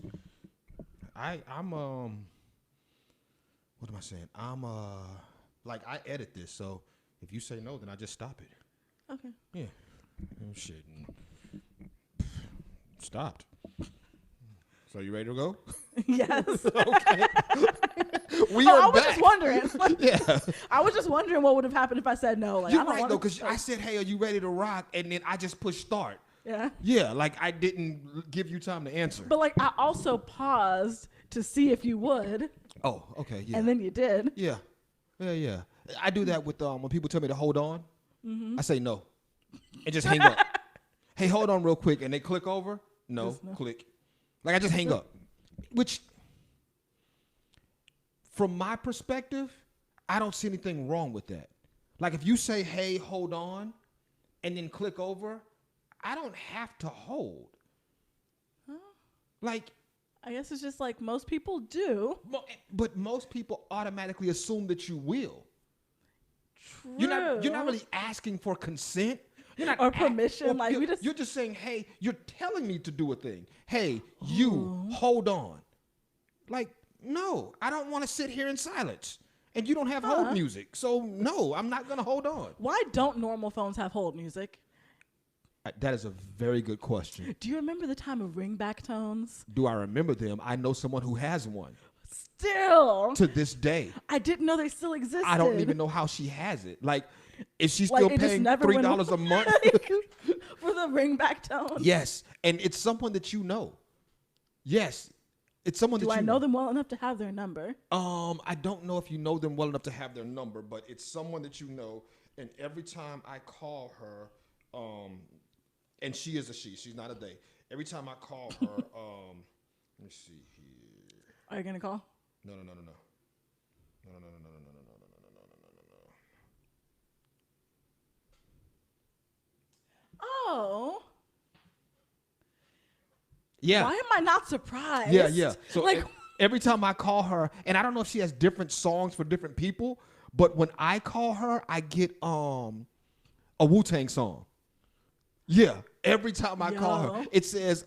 I'm what am I saying? I'm like I edit this, so if you say no, then I just stop it. Okay. Yeah. Oh, shit. Stopped. So you ready to go? Yes. Okay. I was just wondering. Yeah. I was just wondering what would have happened if I said no. Like, You're right, though, because I said, hey, are you ready to rock? And then I just pushed start. Yeah. Yeah, like I didn't give you time to answer. But like I also paused to see if you would. Oh, okay, yeah. And then you did. Yeah. Yeah. I do that with when people tell me to hold on. Mm-hmm. I say no. And just hang up. Hey, hold on real quick. And they click over. No. Click. Like I just hang up. Which, from my perspective, I don't see anything wrong with that. Like if you say, hey, hold on, and then click over, I don't have to hold. Huh? Like, I guess it's just like most people do. But most people automatically assume that you will. True. You're not really asking for consent. You're not or permission. You're just saying, hey, you're telling me to do a thing. Hey, you hold on. Like, no, I don't want to sit here in silence. And you don't have hold music. So no, I'm not gonna hold on. Why don't normal phones have hold music? That is a very good question. Do you remember the time of ringback tones? Do I remember them? I know someone who has one. Still. To this day. I didn't know they still existed. I don't even know how she has it. Like, is she still paying $3 a month? For the ringback tone? Yes. And it's someone that you know. Yes. It's someone that you know. Do I know them well enough to have their number? I don't know if you know them well enough to have their number, but it's someone that you know. And every time I call her, and she is a she's not a they. Every time I call her, let me see here. Are you gonna call? No. Oh. Yeah. Why am I not surprised? Yeah. So like every time I call her, and I don't know if she has different songs for different people, but when I call her, I get a Wu-Tang song. Yeah. Every time I call her, it says,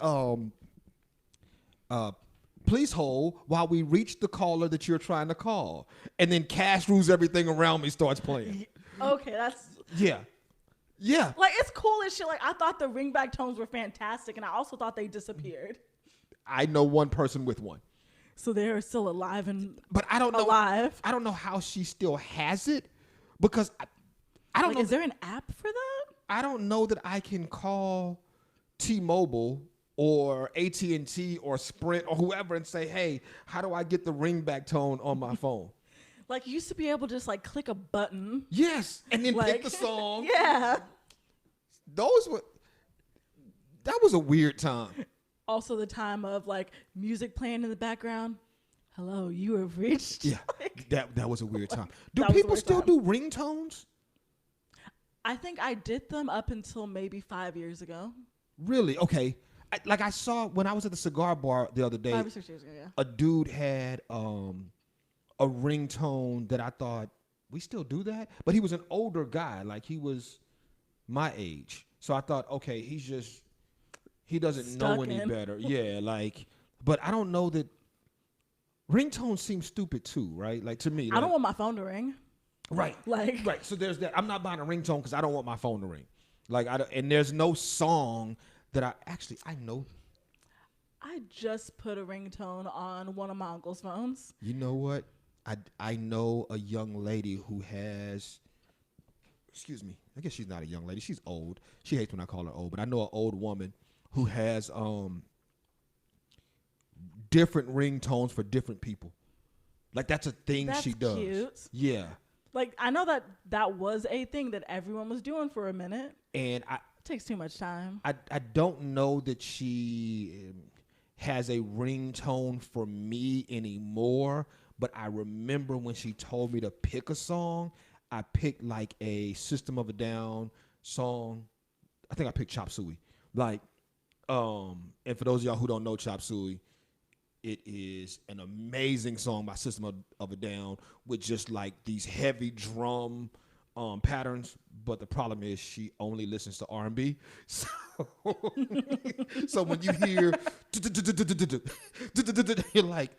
please hold while we reach the caller that you're trying to call. And then Cash Rules Everything Around Me starts playing. Okay, that's... Yeah. Like, it's cool as shit. Like, I thought the ringback tones were fantastic, and I also thought they disappeared. I know one person with one. So they're still alive and but I don't know. Alive. I don't know how she still has it because I don't know. Is there an app for that? I don't know that I can call T-Mobile or AT&T or Sprint or whoever and say, hey, how do I get the ringback tone on my phone? Like, you used to be able to just, like, click a button. Yes, and then pick the song. Yeah. That was a weird time. Also the time of, like, music playing in the background. Hello, you have reached. Yeah, that was a weird time. Do people still do ringtones? I think I did them up until maybe 5 years ago. Really? Okay. I saw when I was at the cigar bar the other day. 5 or 6 years ago, yeah. A dude had a ringtone that I thought, we still do that? But he was an older guy. Like, he was my age. So I thought, okay, he doesn't know any better. Yeah, like, but I don't know that ringtones seem stupid too, right? Like, to me. I don't want my phone to ring. Right. Like. Right. So there's that. I'm not buying a ringtone because I don't want my phone to ring. Like, and there's no song that I know. I just put a ringtone on one of my uncle's phones. You know what? I know a young lady who has, excuse me, I guess she's not a young lady. She's old. She hates when I call her old, but I know an old woman who has different ringtones for different people. Like, that's a thing she does. Cute. Yeah. Like, I know that was a thing that everyone was doing for a minute. And it takes too much time. I don't know that she has a ringtone for me anymore, but I remember when she told me to pick a song, I picked like a System of a Down song. I think I picked Chop Suey. Like, and for those of y'all who don't know Chop Suey, it is an amazing song by System of a Down with just like these heavy drum patterns. But the problem is she only listens to R&B. So, so when you hear, you're like,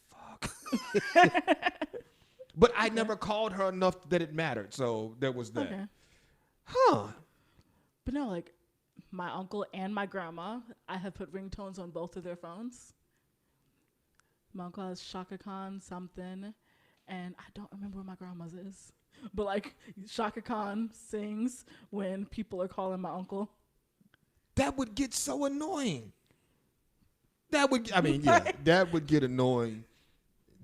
fuck. But I never called her enough that it mattered. So there was that. Okay. Huh. But no, like my uncle and my grandma, I have put ringtones on both of their phones. My uncle has Shaka Khan something, and I don't remember what my grandma's is. But like Shaka Khan sings when people are calling my uncle. That would get so annoying. That would get annoying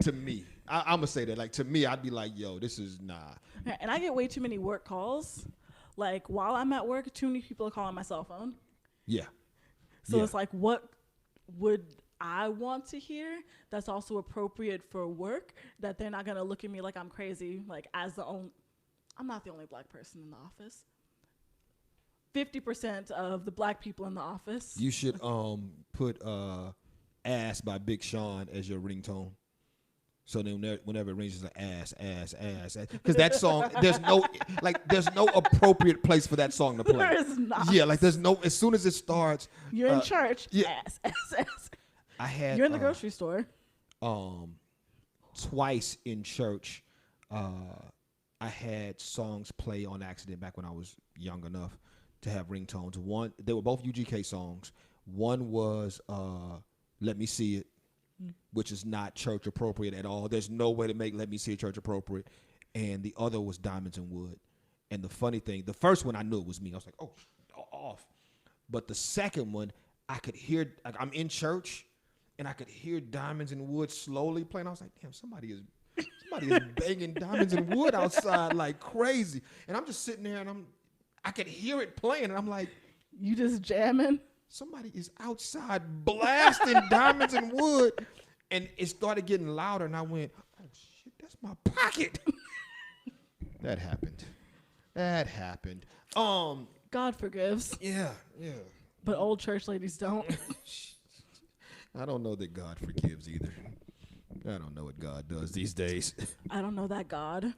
to me. I'm gonna say that. Like to me, I'd be like, yo, this is nah. And I get way too many work calls. Like while I'm at work, too many people are calling my cell phone. Yeah. So it's like, what would I want to hear that's also appropriate for work, that they're not gonna look at me like I'm crazy, like I'm not the only black person in the office. 50% of the black people in the office. You should put "Ass" by Big Sean as your ringtone. So then whenever it rings, it's like ass. Because that song, there's no appropriate place for that song to play. There is not. Yeah, like there's no, as soon as it starts. You're in church. Yeah. Ass. I had. You're in the grocery store. Twice in church, I had songs play on accident back when I was young enough to have ringtones. One, they were both UGK songs. One was "Let Me See It," which is not church appropriate at all. There's no way to make "Let Me See It" church appropriate. And the other was "Diamonds in Wood." And the funny thing, the first one I knew it was me. I was like, oh, off. But the second one, I could hear, like I'm in church, and I could hear "Diamonds in Wood" slowly playing. I was like, damn, somebody is banging "Diamonds in Wood" outside like crazy. And I'm just sitting there, and I could hear it playing, and I'm like, you just jamming? Somebody is outside blasting "Diamonds in Wood." And it started getting louder, and I went, oh, shit, that's my pocket. That happened. God forgives. Yeah. But old church ladies don't. I don't know that God forgives either. I don't know what God does these days. I don't know that God.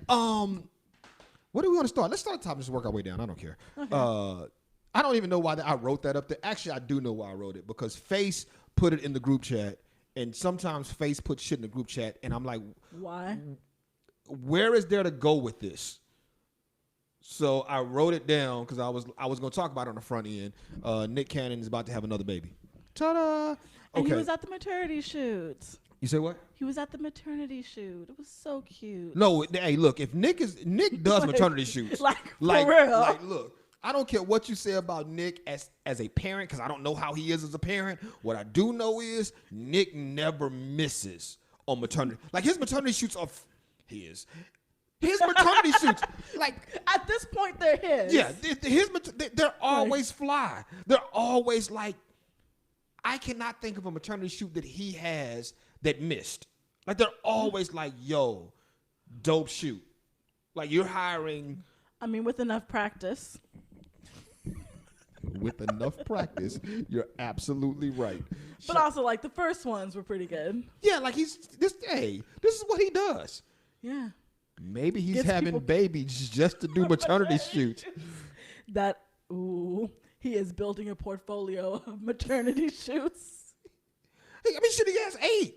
What do we want to start? Let's start at the top and just work our way down. I don't care. Okay. I don't even know why I wrote that up there. Actually, I do know why I wrote it, because Face put it in the group chat, and sometimes Face puts shit in the group chat, and I'm like, why? Where is there to go with this? So I wrote it down because I was going to talk about it on the front end. Nick Cannon is about to have another baby. Ta-da! Okay. And he was at the maternity shoot. You say what? He was at the maternity shoot. It was so cute. No, hey, look, if Nick does maternity shoots. For real. Like, look, I don't care what you say about Nick as a parent, because I don't know how he is as a parent. What I do know is Nick never misses on maternity. Like, his maternity shoots are his maternity shoots. Like, at this point, they're his. Yeah, they're always fly. They're always like, I cannot think of a maternity shoot that he has that missed. Like, they're always like, yo, dope shoot. Like, you're hiring. I mean, with enough practice. With enough practice, you're absolutely right. But also, like, the first ones were pretty good. Yeah, like this is what he does. Yeah. Maybe he's having babies just to do maternity shoots. He is building a portfolio of maternity shoots. Hey, I mean, shit, he has 8.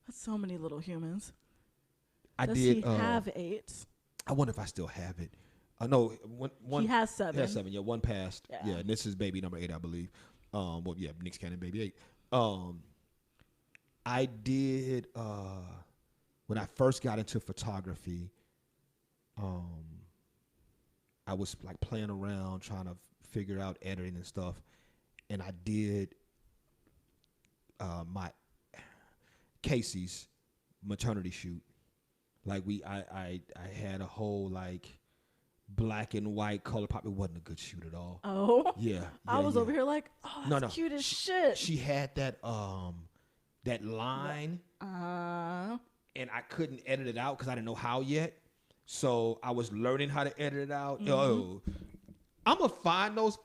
That's so many little humans. Does he have 8? I wonder if I still have it. No, one. He has 7. He has 7. Yeah, one passed. Yeah, and this is baby number 8, I believe. Well, yeah, Nick's Cannon, baby 8. I did when I first got into photography. I was like playing around trying to figure out editing and stuff, and I did my Casey's maternity shoot. Like I had a whole like black and white color pop. It wasn't a good shoot at all. Oh yeah. I was over here like, oh, that's cute as shit. She had that line, and I couldn't edit it out because I didn't know how yet. So I was learning how to edit it out. Mm-hmm. Oh, I'm gonna find those.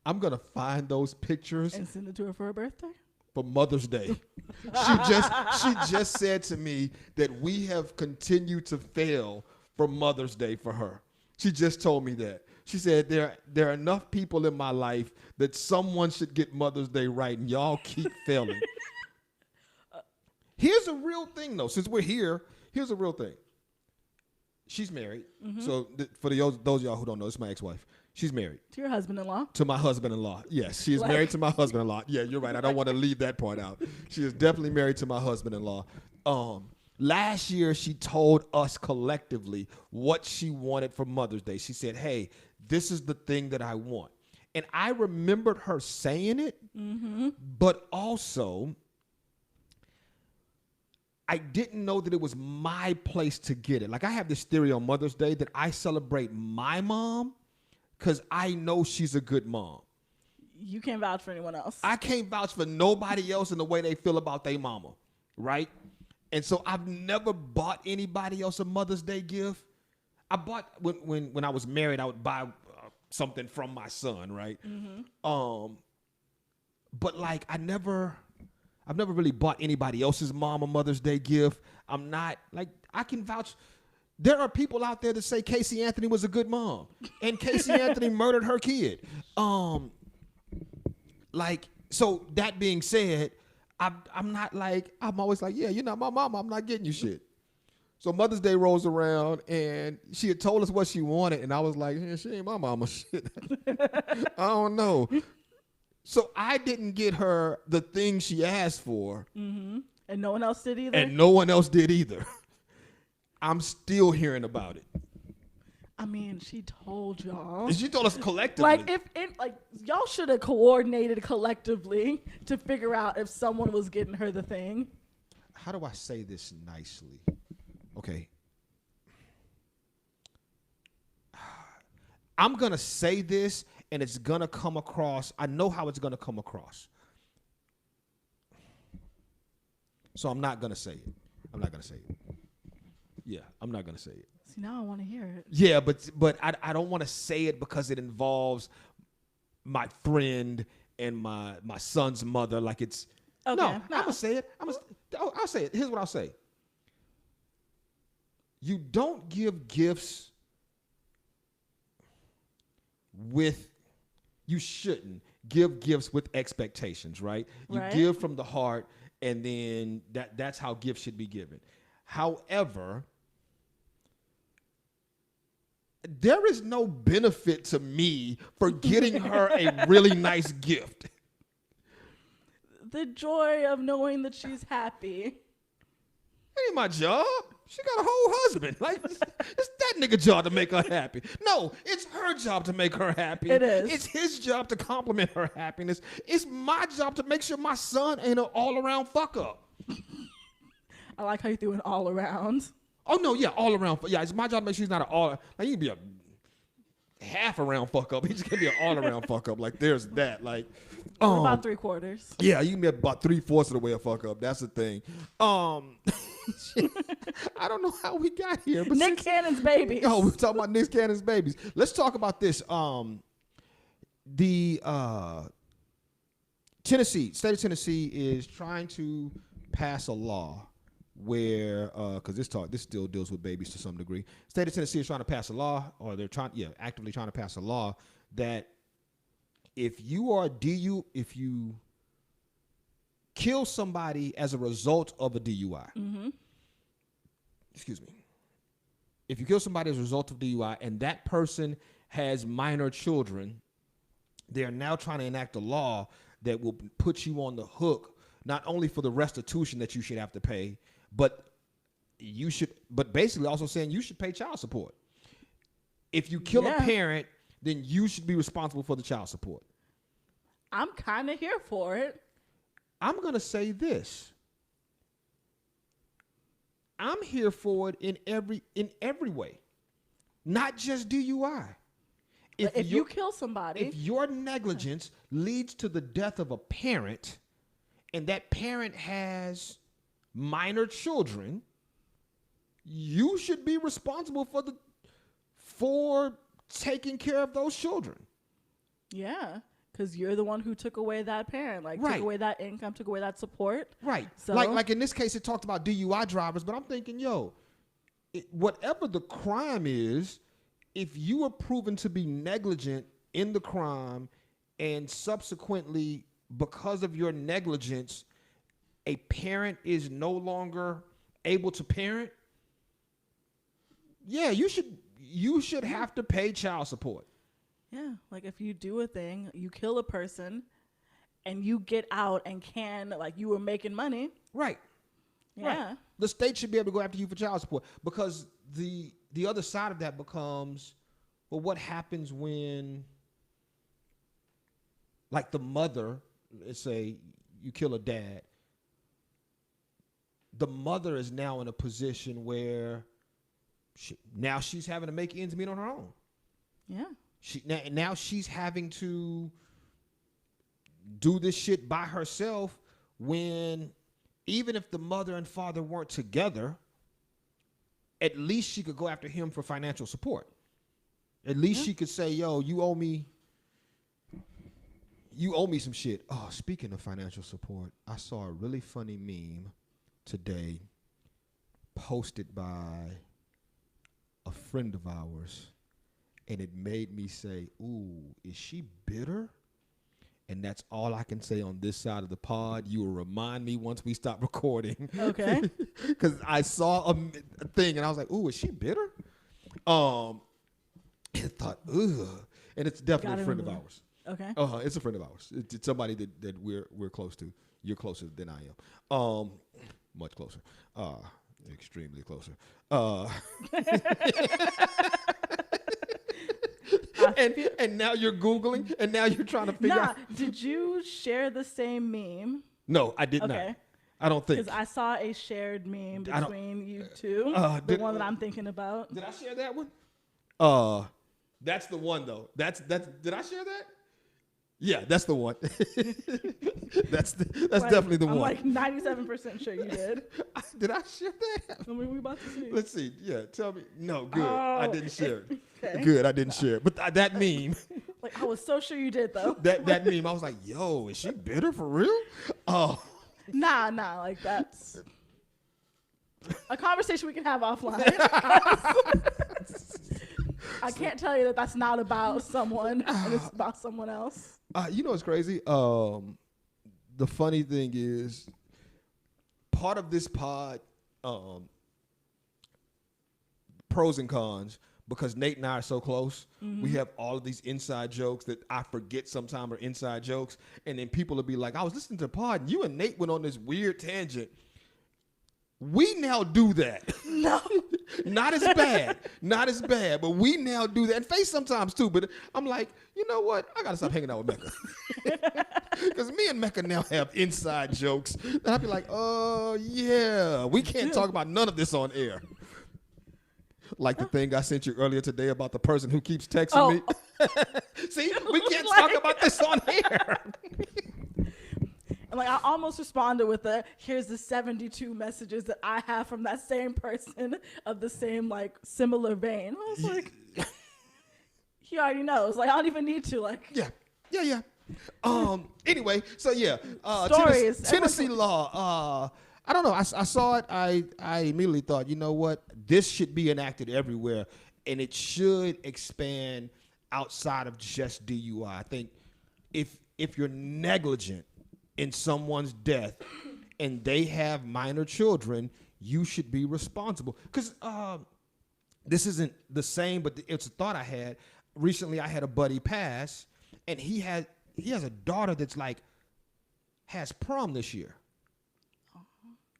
I'm gonna find those pictures and send it to her for her birthday. for Mother's Day. She just said to me that we have continued to fail for Mother's Day for her. She just told me that. She said there are enough people in my life that someone should get Mother's Day right, and y'all keep failing. Here's a real thing, though. Since we're here, here's a real thing. She's married. Mm-hmm. So for those of y'all who don't know, it's my ex-wife. She's married. To your husband-in-law? To my husband-in-law. Yes, she is married to my husband-in-law. Yeah, you're right. I don't want to leave that part out. She is definitely married to my husband-in-law. Last year, she told us collectively what she wanted for Mother's Day. She said, hey, this is the thing that I want. And I remembered her saying it, but also I didn't know that it was my place to get it. Like, I have this theory on Mother's Day that I celebrate my mom because I know she's a good mom. You can't vouch for anyone else. I can't vouch for nobody else in the way they feel about their mama, right? And so I've never bought anybody else a Mother's Day gift. I bought, when I was married, I would buy something from my son, right? But like, I've never really bought anybody else's mom a Mother's Day gift. I'm not, like, I can vouch. There are people out there that say Casey Anthony was a good mom, and Casey Anthony murdered her kid. Like, so that being said, I'm not like, I'm always like, yeah, you're not my mama, I'm not getting you shit. So Mother's Day rolls around, and she had told us what she wanted, and I was like, yeah, she ain't my mama shit. I don't know. So I didn't get her the thing she asked for. And no one else did either? And no one else did either. I'm still hearing about it. I mean, she told y'all. And she told us collectively. Like, y'all should have coordinated collectively to figure out if someone was getting her the thing. How do I say this nicely? Okay. I'm going to say this, and it's going to come across. I know how it's going to come across. So I'm not going to say it. I'm not going to say it. Yeah, I'm not going to say it. See, now I want to hear it. Yeah, but I don't want to say it because it involves my friend and my son's mother. Like, it's okay, no. I'm gonna say it. I'll say it. Here's what I'll say. You don't give gifts you shouldn't give gifts with expectations, right? You give from the heart, and then that's how gifts should be given. However, there is no benefit to me for getting her a really nice gift. The joy of knowing that she's happy. That ain't my job. She got a whole husband. Like, it's that nigga job to make her happy. No, it's her job to make her happy. It is. It's his job to compliment her happiness. It's my job to make sure my son ain't an all-around fuck-up. I like how you threw an all-around. Oh, no, yeah, all-around. Yeah, it's my job to make sure he's not an all. Like, he can be a half-around fuck-up. He just can't be an all-around fuck-up. Like, there's that. Like, about 3/4. Yeah, you can be about 3/4 of the way a fuck-up. That's the thing. I don't know how we got here. But Nick Cannon's babies. Oh, we're talking about Nick Cannon's babies. Let's talk about this. The state of Tennessee is trying to pass a law where, because this still deals with babies to some degree. State of Tennessee is trying to pass a law, or they're actively trying to pass a law that if you kill somebody as a result of a DUI, excuse me, if you kill somebody as a result of DUI and that person has minor children, they are now trying to enact a law that will put you on the hook, not only for the restitution that you should have to pay, but basically also saying you should pay child support. If you kill a parent, then you should be responsible for the child support. I'm kind of here for it. I'm going to say this. I'm here for it in every way, not just DUI. If you kill somebody, if your negligence leads to the death of a parent, and that parent has minor children, you should be responsible for taking care of those children. Yeah. because you're the one who took away that parent, like Right. took away that income, took away that support. Right. So Like in this case, it talked about DUI drivers, but I'm thinking, whatever the crime is, if you are proven to be negligent in the crime and subsequently, because of your negligence, a parent is no longer able to parent, you should have to pay child support. Yeah, like if you do a thing, you kill a person, and you get out and you were making money. Right. Yeah. Right. The state should be able to go after you for child support, because the other side of that becomes, well, what happens when, like, the mother, let's say you kill a dad, the mother is now in a position where now she's having to make ends meet on her own. Yeah. Now she's having to do this shit by herself, when even if the mother and father weren't together, at least she could go after him for financial support. At least she could say, yo, you owe me some shit. Oh, speaking of financial support, I saw a really funny meme today posted by a friend of ours, and it made me say, ooh, is she bitter? And that's all I can say on this side of the pod. You will remind me once we stop recording. Okay. Because I saw a thing, and I was like, ooh, is she bitter? And I thought, ugh. And it's definitely a friend of ours. Okay. It's a friend of ours. It's somebody that we're close to. You're closer than I am. Much closer. Extremely closer. And now you're Googling, and now you're trying to figure out. Did you share the same meme? No, I did not. I don't think. Because I saw a shared meme between you two. The one that I'm thinking about. Did I share that one? That's the one though. That's did I share that? Yeah, that's the one. that's definitely the I'm one. I'm like 97% sure you did. Did I share that? I mean, we about to see. Let's see. Yeah, tell me. No, good. I didn't share it. Okay. Good, I didn't share it. But that meme. Like, I was so sure you did though. that meme, I was like, yo, is she bitter for real? Oh. Nah, like that's a conversation we can have offline. I can't tell you that that's not about someone and it's about someone else. You know what's crazy? The funny thing is, part of this pod, pros and cons, because Nate and I are so close, we have all of these inside jokes that I forget sometimes are inside jokes. And then people will be like, I was listening to the pod and you and Nate went on this weird tangent. We now do that. No. Not as bad, but we now do that. And Faith sometimes too, but I'm like, you know what? I got to stop hanging out with Mecca. Because me and Mecca now have inside jokes. And I'll be like, oh, yeah, we can't talk about none of this on air. Like the thing I sent you earlier today about the person who keeps texting me. See, we can't talk about this on air. And like I almost responded with here's the 72 messages that I have from that same person of the same like similar vein. I was like, he already knows. Like I don't even need to Yeah. Anyway, so yeah. Stories. Tennessee law. I don't know. I saw it. I immediately thought, you know what? This should be enacted everywhere, and it should expand outside of just DUI. I think if you're negligent in someone's death and they have minor children, you should be responsible. Because this isn't the same, but it's a thought I had. Recently, I had a buddy pass, and he has a daughter that's like has prom this year.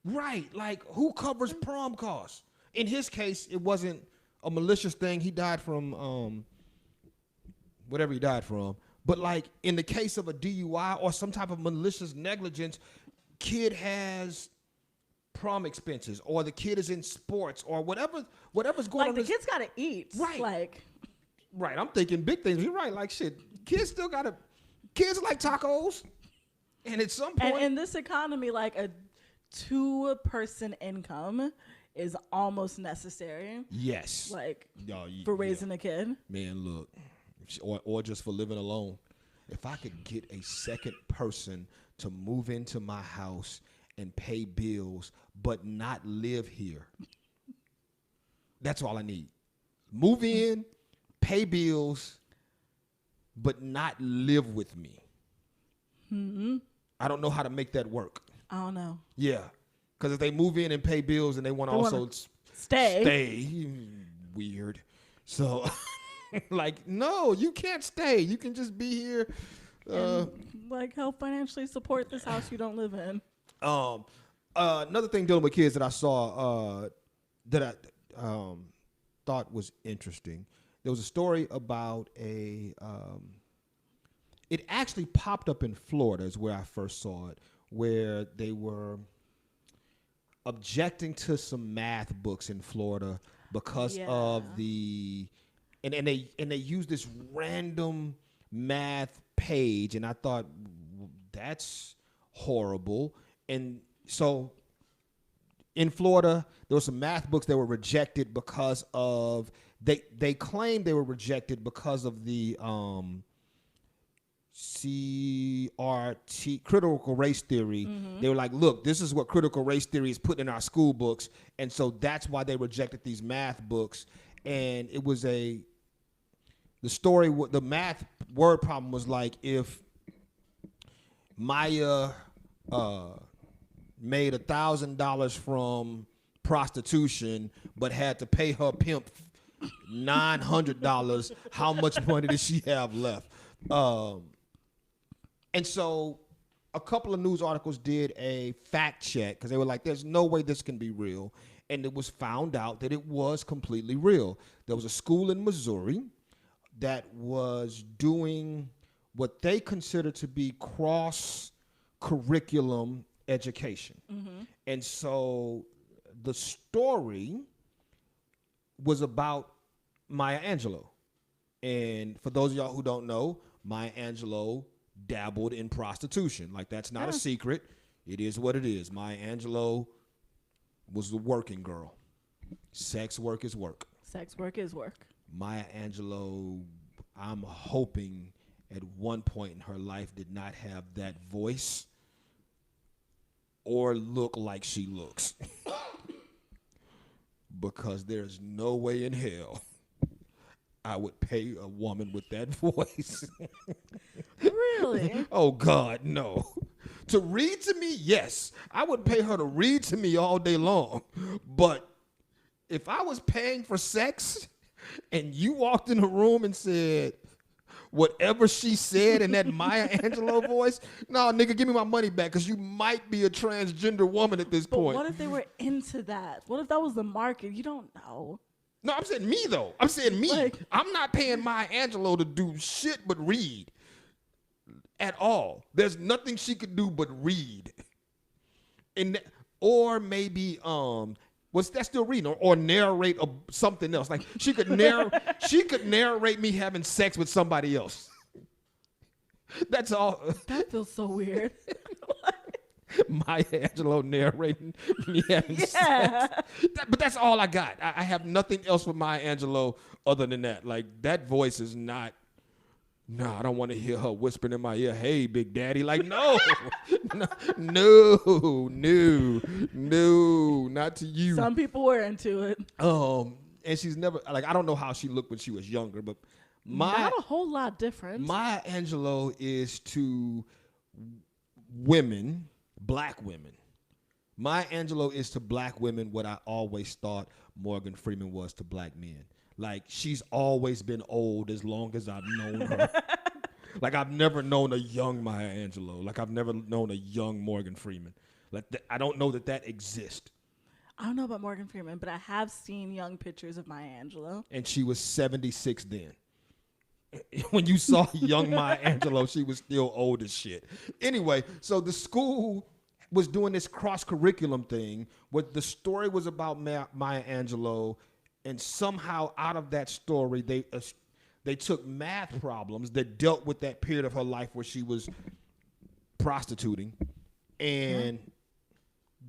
Right, like who covers prom costs? In his case, it wasn't a malicious thing. He died from whatever he died from. But like in the case of a DUI or some type of malicious negligence, kid has prom expenses, or the kid is in sports, or whatever's going on. Like the kid's gotta eat. Right. Right. I'm thinking big things. You're right. Like shit. Kids like tacos. And at some point, and in this economy, like a 2-person income is almost necessary. Yes. Like for raising a kid. Man, look. Or just for living alone. if I could get a second person to move into my house and pay bills, but not live here. That's all I need. Move in, pay bills, but not live with me. Mm-hmm. I don't know how to make that work. I don't know. Yeah. Because if they move in and pay bills and they want to also stay, weird. So, like, no, you can't stay. You can just be here. Like, help financially support this house you don't live in. Another thing dealing with kids that I saw that I thought was interesting. There was a story about it actually popped up in Florida is where I first saw it, where they were objecting to some math books in Florida because of the and they used this random math page, and I thought that's horrible. And so in Florida, there were some math books that were rejected because of they claimed they were rejected because of the CRT, critical race theory. Mm-hmm. They were like, look, this is what critical race theory is put in our school books, and so that's why they rejected these math books. And it was the math word problem was like, if Maya made $1,000 from prostitution but had to pay her pimp $900, how much money does she have left? And so a couple of news articles did a fact check because they were like, there's no way this can be real. And it was found out that it was completely real. There was a school in Missouri that was doing what they consider to be cross-curriculum education. Mm-hmm. And so the story was about Maya Angelou. And for those of y'all who don't know, Maya Angelou dabbled in prostitution. Like, that's not a secret. It is what it is. Maya Angelou was the working girl. Sex work is work. Sex work is work. Maya Angelou, I'm hoping at one point in her life did not have that voice or look like she looks. Because there's no way in hell I would pay a woman with that voice. Really? Oh, God, no. To read to me, yes. I would pay her to read to me all day long. But if I was paying for sex and you walked in the room and said whatever she said in that Maya Angelou voice, no, nigga, give me my money back because you might be a transgender woman at this point. But what if they were into that? What if that was the market? You don't know. No, I'm saying me, though. I'm saying me. Like, I'm not paying Maya Angelou to do shit but read at all. There's nothing she could do but read. Or maybe, what's that still reading? Or narrate something else. Like, she could narrate me having sex with somebody else. That's all. That feels so weird. Maya Angelou narrating me having sex. But that's all I got. I have nothing else with Maya Angelou other than that. Like, that voice is not. No, I don't want to hear her whispering in my ear, "Hey, Big Daddy." Like, no, no, not to you. Some people were into it. And she's never, like, I don't know how she looked when she was younger, but not a whole lot different. Maya Angelou is to women, black women. Maya Angelou is to black women what I always thought Morgan Freeman was to black men. Like, she's always been old as long as I've known her. Like, I've never known a young Maya Angelou. Like, I've never known a young Morgan Freeman. Like, I don't know that exists. I don't know about Morgan Freeman, but I have seen young pictures of Maya Angelou. And she was 76 then. When you saw young Maya Angelou, she was still old as shit. Anyway, so the school was doing this cross-curriculum thing where the story was about Maya Angelou. And somehow out of that story, they took math problems that dealt with that period of her life where she was prostituting. And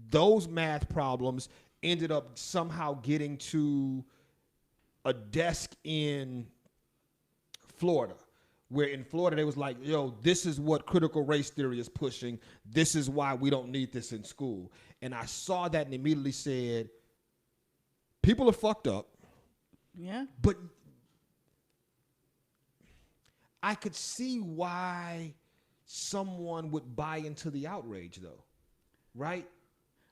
those math problems ended up somehow getting to a desk in Florida where in Florida they was like, yo, this is what critical race theory is pushing. This is why we don't need this in school. And I saw that and immediately said, people are fucked up. Yeah. But I could see why someone would buy into the outrage, though, right?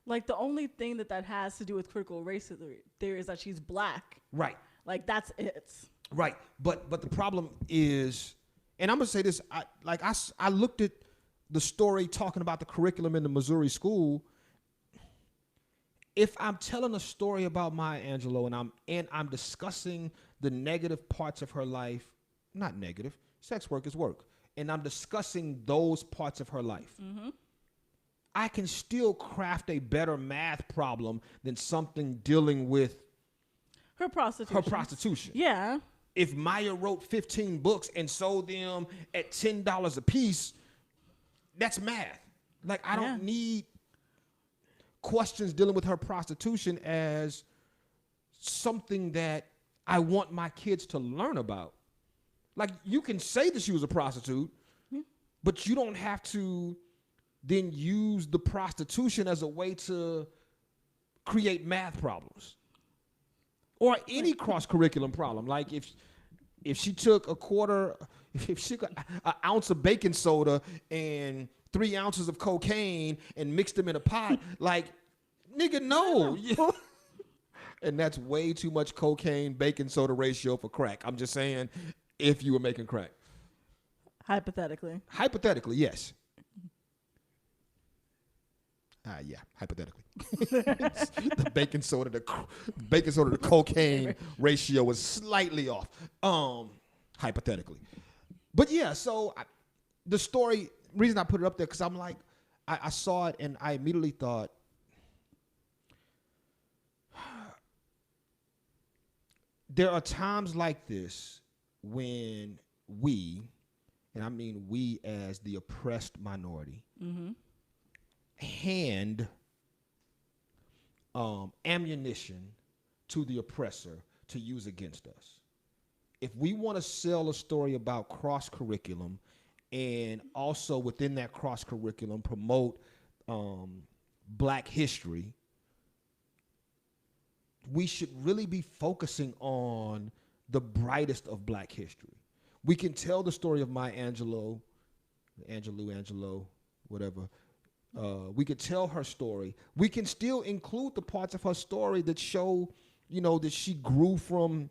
Like, the only thing that has to do with critical race theory is that she's black. Right. Like, that's it. Right. But the problem is, and I'm going to say this, I looked at the story talking about the curriculum in the Missouri school. If I'm telling a story about Maya Angelou and I'm discussing the negative parts of her life, not negative, sex work is work, and I'm discussing those parts of her life, I can still craft a better math problem than something dealing with her prostitution. Yeah. If Maya wrote 15 books and sold them at $10 a piece, that's math. Like, I don't need questions dealing with her prostitution as something that I want my kids to learn about. Like, you can say that she was a prostitute, but you don't have to then use the prostitution as a way to create math problems or any cross-curriculum problem. Like, if she took if she got an ounce of baking soda and 3 ounces of cocaine and mixed them in a pot, like, nigga, no. And that's way too much cocaine, baking soda ratio for crack. I'm just saying, if you were making crack. Hypothetically. Hypothetically, yes. Yeah, hypothetically. The baking soda to cocaine ratio was slightly off. Hypothetically. But yeah, so the story, reason I put it up there, because I'm like, I saw it and I immediately thought, there are times like this when we, and I mean we as the oppressed minority, hand ammunition to the oppressor to use against us. If we want to sell a story about cross-curriculum and also within that cross-curriculum promote black history, we should really be focusing on the brightest of black history. We can tell the story of Maya Angelou, whatever. We could tell her story. We can still include the parts of her story that show, that she grew from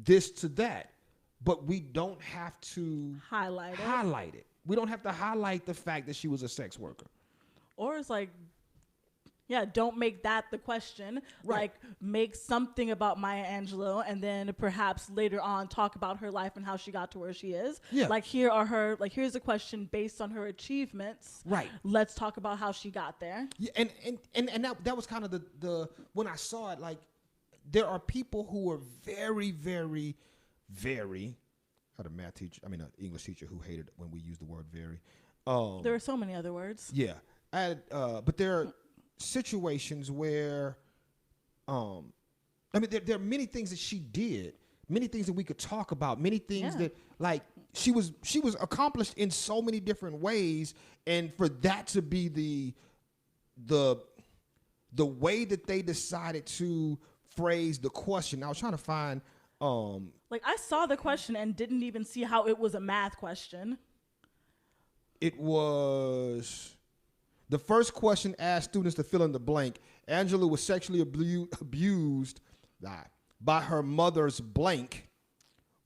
this to that. But we don't have to highlight it. We don't have to highlight the fact that she was a sex worker. Or it's like, don't make that the question. Right. Like, make something about Maya Angelou and then perhaps later on talk about her life and how she got to where she is. Yeah. Like, here's a question based on her achievements. Right. Let's talk about how she got there. Yeah, and that was kind of the when I saw it, like, there are people who are very, very, very, I had an English teacher who hated when we used the word very. There are so many other words. Yeah. But there are situations where, there are many things that she did, many things that we could talk about, many things that, like, she was accomplished in so many different ways, and for that to be the way that they decided to phrase the question. I was trying to find, like, I saw the question and didn't even see how it was a math question. It was. The first question asked students to fill in the blank. Angelou was sexually abused by her mother's blank,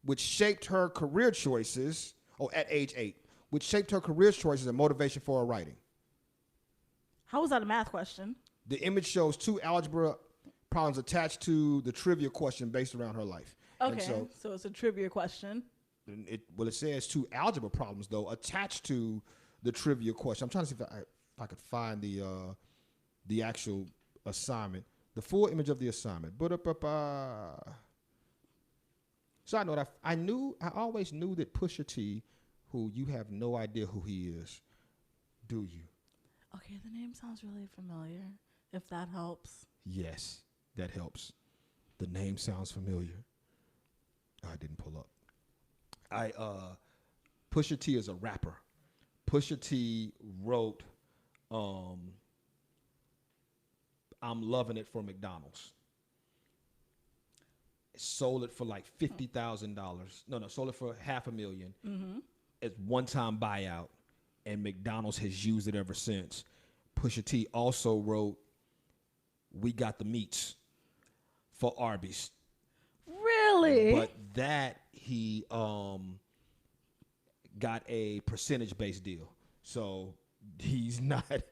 which shaped her career choices, at age 8, which shaped her career choices and motivation for her writing. How was that a math question? The image shows 2 algebra problems attached to the trivia question based around her life. Okay, so it's a trivia question. It says 2 algebra problems, though, attached to the trivia question. I'm trying to see if I could find the actual assignment, the full image of the assignment. Side note, I always knew that Pusha T, who you have no idea who he is, do you? Okay, the name sounds really familiar, if that helps. Yes, that helps. The name sounds familiar. I didn't pull up. Pusha T is a rapper. Pusha T wrote I'm Loving It for McDonald's. Sold it for like $50,000. No, sold it for $500,000 as one-time buyout, and McDonald's has used it ever since. Pusha T also wrote We Got the Meats for Arby's. Really? But that he got a percentage-based deal. So he's not.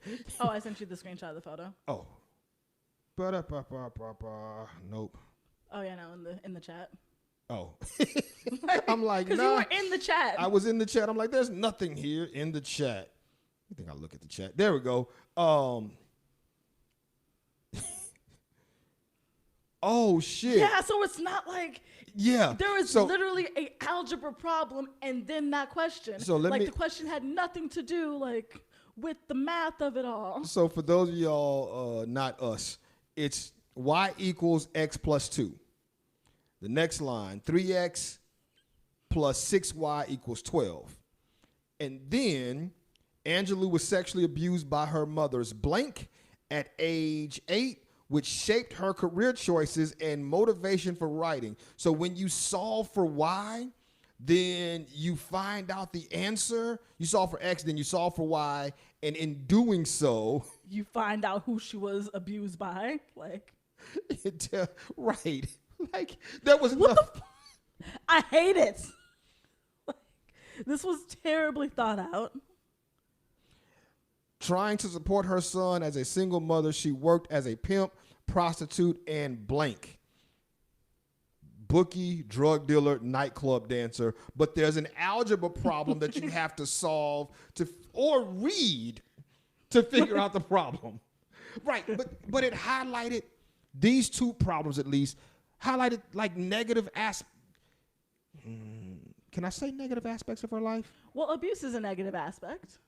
Oh, I sent you the screenshot of the photo. Oh. Nope. Oh yeah, no, in the chat. Oh. I'm like, because you were in the chat. I was in the chat. I'm like, there's nothing here in the chat. I think I'll look at the chat. There we go. Oh shit. Yeah, so it's not like there is literally a algebra problem and then that question. So the question had nothing to do with the math of it all. So for those of y'all not us, it's y equals x plus 2. The next line, 3x plus 6y equals 12. And then Angelou was sexually abused by her mother's blank at age 8, which shaped her career choices and motivation for writing. So when you solve for y, then you find out the answer. You solve for x, then you solve for y. And in doing so, you find out who she was abused by. Right. That was I hate it. This was terribly thought out. Trying to support her son as a single mother, she worked as a pimp, prostitute, and blank. Bookie, drug dealer, nightclub dancer. But there's an algebra problem that you have to solve or read to figure out the problem. Right, but it highlighted these two problems at least, highlighted negative aspects. Can I say negative aspects of her life? Well, abuse is a negative aspect.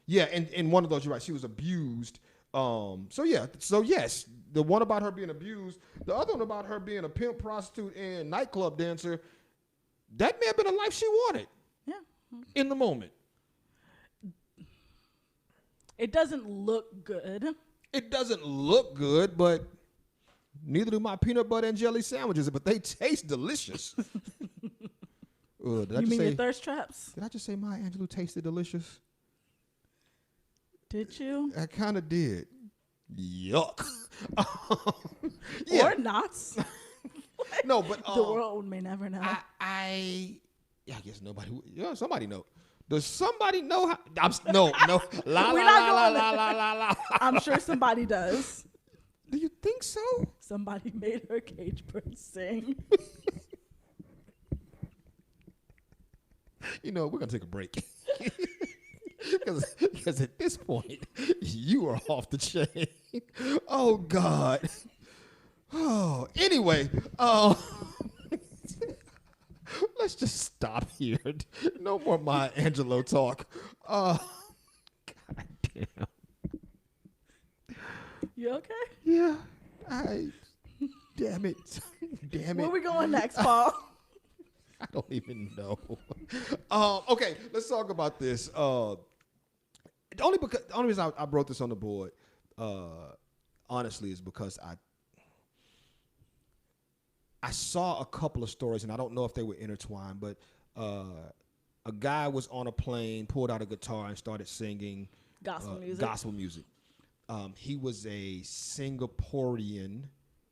Yeah, and one of those, you're right, she was abused. So yes, the one about her being abused, the other one about her being a pimp, prostitute, and nightclub dancer, that may have been a life she wanted. Yeah. In the moment. It doesn't look good. It doesn't look good, but neither do my peanut butter and jelly sandwiches, but they taste delicious. You mean your thirst traps? Did I just say Maya Angelou tasted delicious? Did you? I kind of did. Yuck. Or not. No, but the world may never know. I guess nobody. Somebody know. Does somebody know how? No. La. I'm sure somebody does. Do you think so? Somebody made her cage bird sing. We're gonna take a break. Because at this point, you are off the chain. Oh, God. Oh, anyway, let's just stop here. No more Maya Angelou talk. God damn. You okay? Yeah. Damn it. Where are we going next, Paul? I don't even know. Okay, let's talk about this. The only reason I wrote this on the board, honestly, is because I saw a couple of stories, and I don't know if they were intertwined, but a guy was on a plane, pulled out a guitar, and started singing gospel music. He was a Singaporean.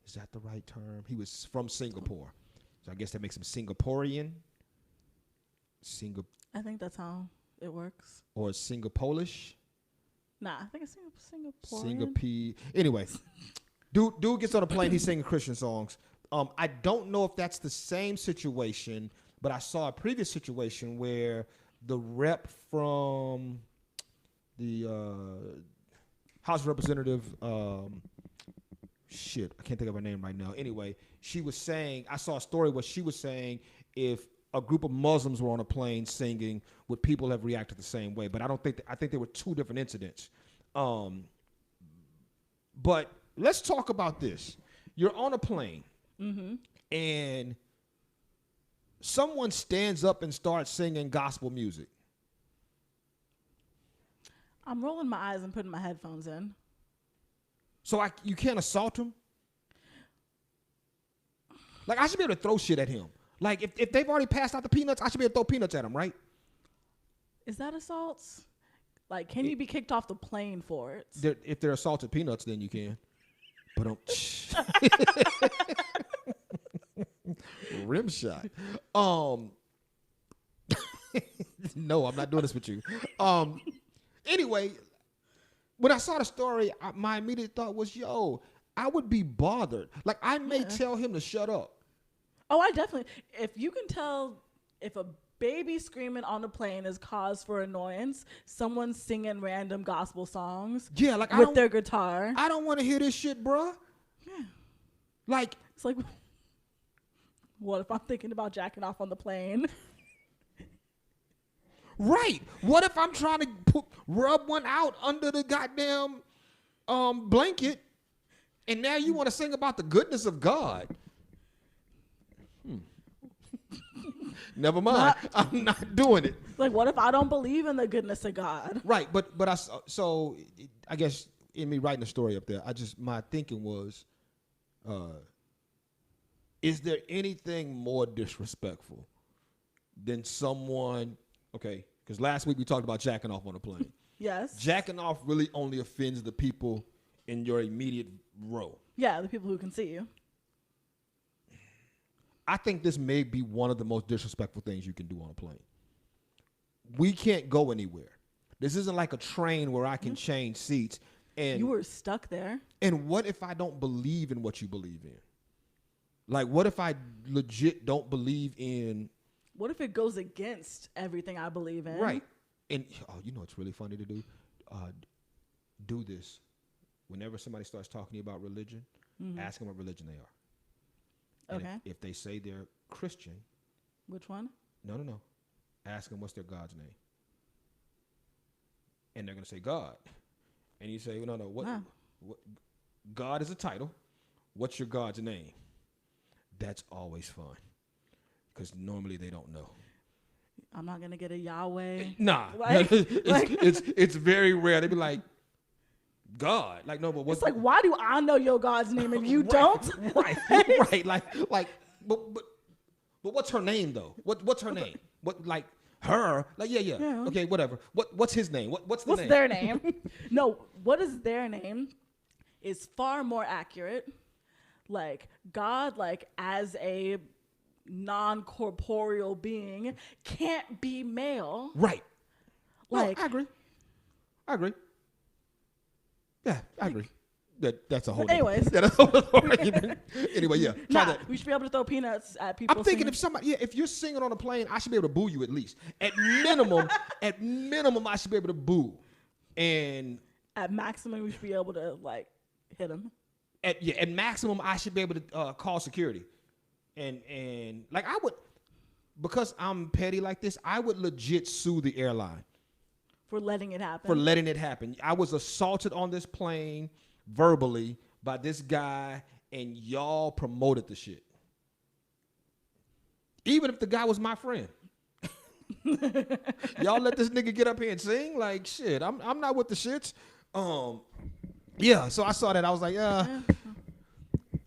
Is that the right term? He was from Singapore. So I guess that makes him Singaporean. I think that's how it works. Or Singapolish. Nah, I think it's Singaporean. Anyway, dude gets on a plane. He's singing Christian songs. I don't know if that's the same situation, but I saw a previous situation where the rep from the House Representative, I can't think of her name right now. Anyway, she was saying, I saw a story where she was saying if a group of Muslims were on a plane singing, would people have reacted the same way? But I think there were two different incidents. But let's talk about this. You're on a plane, and someone stands up and starts singing gospel music. I'm rolling my eyes and putting my headphones in. So you can't assault him? Like, I should be able to throw shit at him. Like, if they've already passed out the peanuts, I should be able to throw peanuts at him, right? Is that assault? Like, can you be kicked off the plane for it? If they're assaulted peanuts, then you can. But rim shot. No, I'm not doing this with you. Anyway, when I saw the story, my immediate thought was, yo, I would be bothered. Like, I may tell him to shut up. Oh, I definitely. If you can tell if a baby screaming on the plane is cause for annoyance, someone singing random gospel songs with their guitar. I don't want to hear this shit, bruh. Yeah. Like, it's like, what if I'm thinking about jacking off on the plane? Right. What if I'm trying to rub one out under the goddamn blanket, and now you want to sing about the goodness of God? Never mind. I'm not doing it. Like, what if I don't believe in the goodness of God? Right. But I guess in me writing the story up there, my thinking was, is there anything more disrespectful than someone? Okay, because last week we talked about jacking off on a plane. Yes. Jacking off really only offends the people in your immediate row. Yeah, the people who can see you. I think this may be one of the most disrespectful things you can do on a plane. We can't go anywhere. This isn't like a train where I can change seats. And you were stuck there. And what if I don't believe in what you believe in? Like, what if I legit don't believe in... What if it goes against everything I believe in? Right. And, you know what's really funny to do? Do this. Whenever somebody starts talking to you about religion, ask them what religion they are. And okay. If they say they're Christian. Which one? No. Ask them what's their God's name. And they're going to say God. And you say, no, what? God is a title. What's your God's name? That's always fun. Because normally they don't know. I'm not going to get a Yahweh. Nah. It's very rare. They be like, God. Like, no, but what's... It's like, why do I know your God's name and you don't? Right. Like, but what's her name, though? What's her name? What, like, her? Like, yeah. Okay, whatever. What's his name? What's name? Their name? No, what is their name is far more accurate. Like, God, like, as a non-corporeal being, can't be male. Right. Like, I agree. Yeah, I agree. That's a whole. Anyways, that's a whole argument. Anyway, yeah. Try that. We should be able to throw peanuts at people. I'm thinking if you're singing on a plane, I should be able to boo you at least. At minimum, I should be able to boo. And at maximum, we should be able to like hit them. At maximum, I should be able to call security. And like I would, because I'm petty like this, I would legit sue the airline. For letting it happen. I was assaulted on this plane verbally by this guy, and y'all promoted the shit. Even if the guy was my friend. Y'all let this nigga get up here and sing? Like, shit, I'm not with the shits. Yeah, so I saw that. I was like, I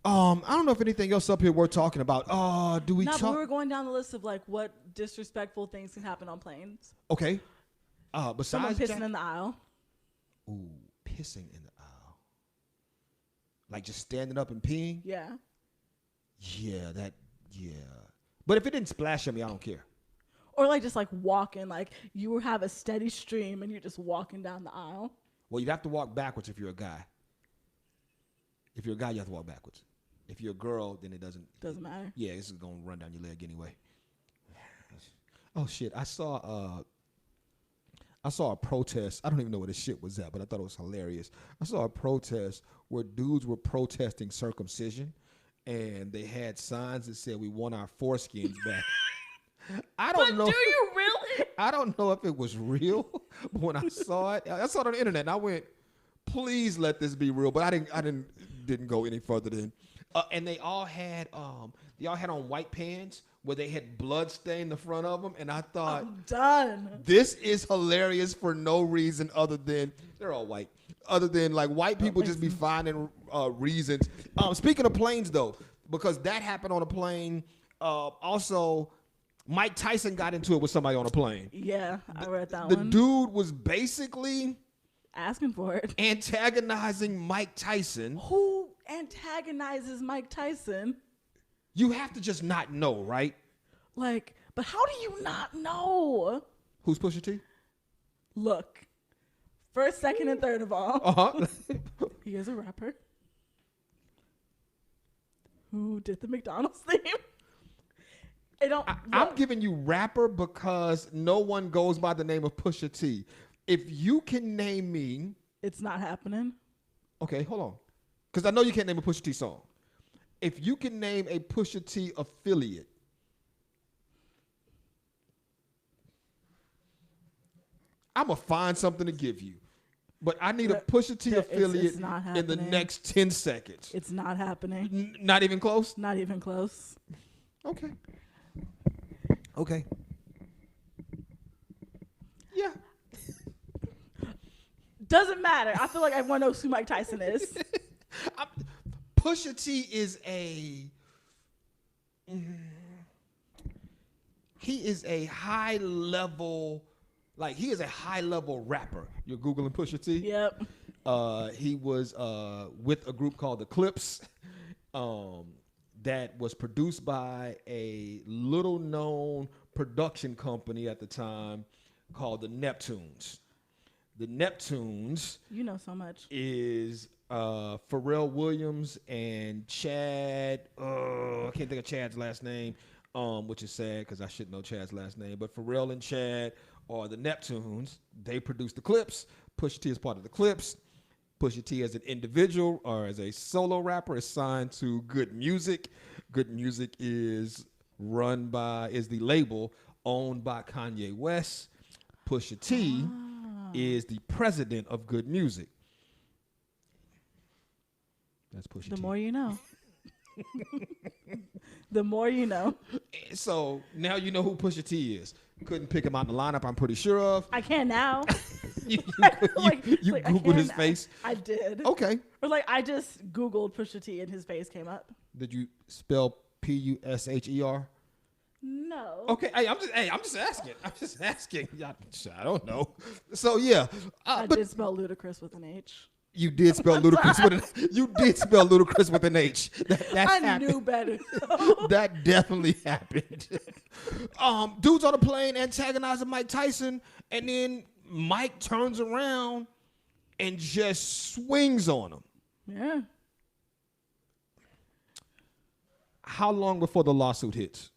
don't know if anything else up here worth talking about. Do we talk? But we were going down the list of, like, what disrespectful things can happen on planes. Okay. Besides someone pissing in the aisle. Ooh, pissing in the aisle. Like just standing up and peeing? Yeah. Yeah. But if it didn't splash on me, I don't care. Or like just like walking, like you have a steady stream and you're just walking down the aisle. Well, you'd have to walk backwards if you're a guy. If you're a guy, you have to walk backwards. If you're a girl, then it doesn't matter. Yeah, this is gonna run down your leg anyway. Oh shit! I saw a protest. I don't even know where this shit was at, but I thought it was hilarious. I saw a protest where dudes were protesting circumcision, and they had signs that said, "We want our foreskins back." I don't know. Do you really? I don't know if it was real, but when I saw it on the internet, and I went, "Please let this be real." But I didn't didn't go any further than. And they all had on white pants where they had blood stained the front of them, and I thought, I'm done. This is hilarious for no reason other than they're all white. Other than like white people just be finding reasons. Speaking of planes though, because that happened on a plane. Also, Mike Tyson got into it with somebody on a plane. Yeah, I read that one. The dude was basically asking for it, antagonizing Mike Tyson. Who antagonizes Mike Tyson? You have to just not know, right? Like, but how do you not know? Who's Pusha T? Look, first, second, and third of all, he is a rapper who did the McDonald's theme. I'm giving you rapper because no one goes by the name of Pusha T. If you can name me, it's not happening. Okay, hold on, because I know you can't name a Pusha T song. If you can name a Pusha T affiliate, I'm going to find something to give you. But I need a Pusha T affiliate in the next 10 seconds. It's not happening. Not even close? Not even close. Okay. Yeah. Doesn't matter. I feel like everyone knows who Mike Tyson is. Pusha T is he is a high level rapper. You're Googling Pusha T? Yep. He was with a group called the Clips that was produced by a little known production company at the time called the Neptunes. The Neptunes, you know so much, is Pharrell Williams and Chad. I can't think of Chad's last name, which is sad because I should know Chad's last name. But Pharrell and Chad are the Neptunes. They produce the Clips. Pusha T is part of the Clips. Pusha T as an individual or as a solo rapper is signed to Good Music. Good Music is the label owned by Kanye West. Pusha T is the president of Good Music. That's Pusha T. The more you know. The more you know. So now you know who Pusha T is. Couldn't pick him out in the lineup, I'm pretty sure of. I can now. you Googled his face? I did. Okay. Or like I just Googled Pusha T and his face came up. Did you spell Pusher? No. Okay. I'm just asking. I don't know. So yeah. I did spell ludicrous with an H. You did spell ludicrous with an H. I knew better. That definitely happened. Dudes on the plane antagonizing Mike Tyson, and then Mike turns around and just swings on him. Yeah. How long before the lawsuit hits?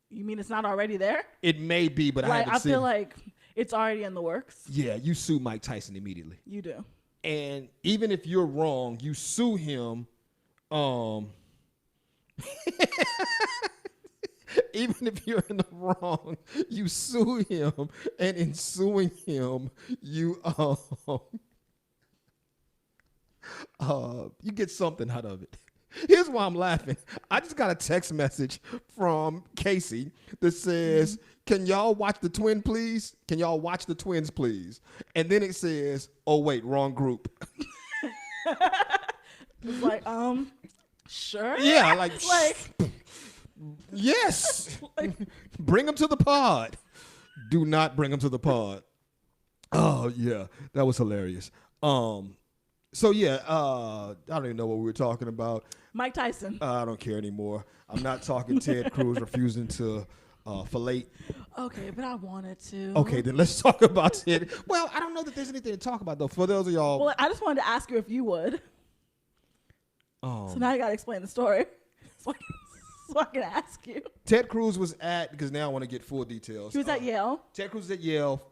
You mean it's not already there? It may be, but I haven't seen it. I feel like it's already in the works. Yeah, you sue Mike Tyson immediately. You do. And even if you're wrong, you sue him. Even if you're in the wrong, you sue him, and in suing him, you get something out of it. Here's why I'm laughing. I just got a text message from Casey that says, "Can y'all watch the twin, please? Can y'all watch the twins, please?" And then it says, "Oh wait, wrong group." It's like, sure. Yeah, like yes. Bring them to the pod. Do not bring them to the pod. Oh yeah, that was hilarious. So yeah, I don't even know what we were talking about. Mike Tyson. I don't care anymore. I'm not talking Ted Cruz refusing to fellate. Okay, but I wanted to. Okay, then let's talk about Ted. Well, I don't know that there's anything to talk about though. For those of y'all. Well, I just wanted to ask you if you would. So now you gotta explain the story. So I can ask you. Ted Cruz was because now I want to get full details. He was at Yale. Ted Cruz was at Yale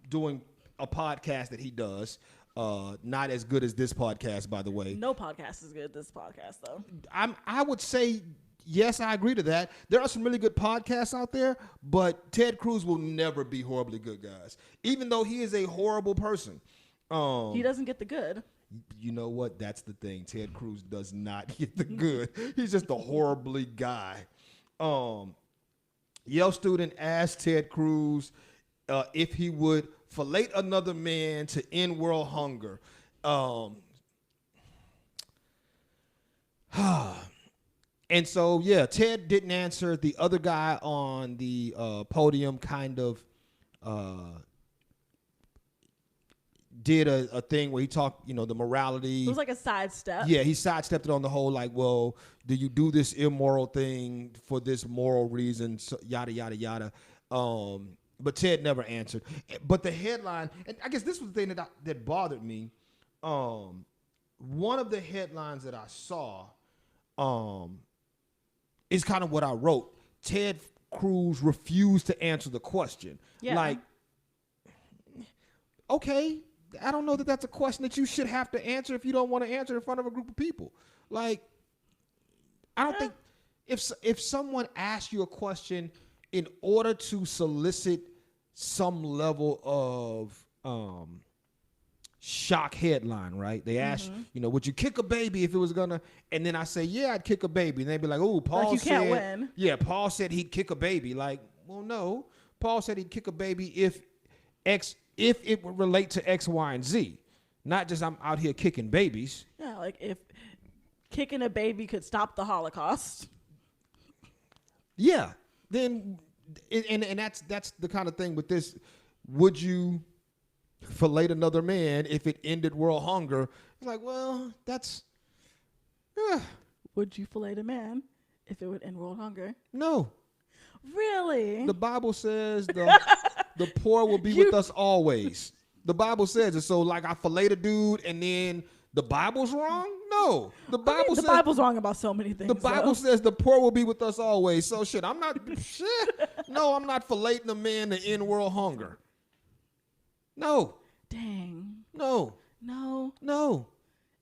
doing a podcast that he does. Not as good as this podcast, by the way. No podcast is good as this podcast, though. I would say, yes, I agree to that. There are some really good podcasts out there, but Ted Cruz will never be horribly good, guys. Even though he is a horrible person. He doesn't get the good. You know what? That's the thing. Ted Cruz does not get the good. He's just a horribly guy. Yale student asked Ted Cruz if he would fellate another man to end world hunger. And so, yeah, Ted didn't answer. The other guy on the podium kind of did a thing where he talked, the morality. It was like a sidestep. Yeah, he sidestepped it on the whole, like, well, do you do this immoral thing for this moral reason, so yada, yada, yada. But Ted never answered. But the headline, and I guess this was the thing that bothered me. One of the headlines that I saw is kind of what I wrote. Ted Cruz refused to answer the question. Yeah. Like, okay, I don't know that that's a question that you should have to answer if you don't want to answer in front of a group of people. Like, I don't think if someone asks you a question in order to solicit some level of shock headline, right? They ask, would you kick a baby if it was gonna? And then I say, yeah, I'd kick a baby. And they'd be like, oh, Paul said, can't win. Yeah, Paul said he'd kick a baby. Like, well, no, Paul said he'd kick a baby if it would relate to X, Y, and Z, not just I'm out here kicking babies. Yeah, like if kicking a baby could stop the Holocaust. Yeah, then and that's the kind of thing with this. Would you fellate another man if it ended world hunger? It's like, well, that's. Would you fellate a man if it would end world hunger? No. Really? The Bible says the poor will be with us always. The Bible says it. So, like, I fellate a dude and then the Bible's wrong? No. The Bible says, the Bible's wrong about so many things. The Bible says the poor will be with us always. So, I'm not filleting a man to end world hunger. No. Dang. No. No. No.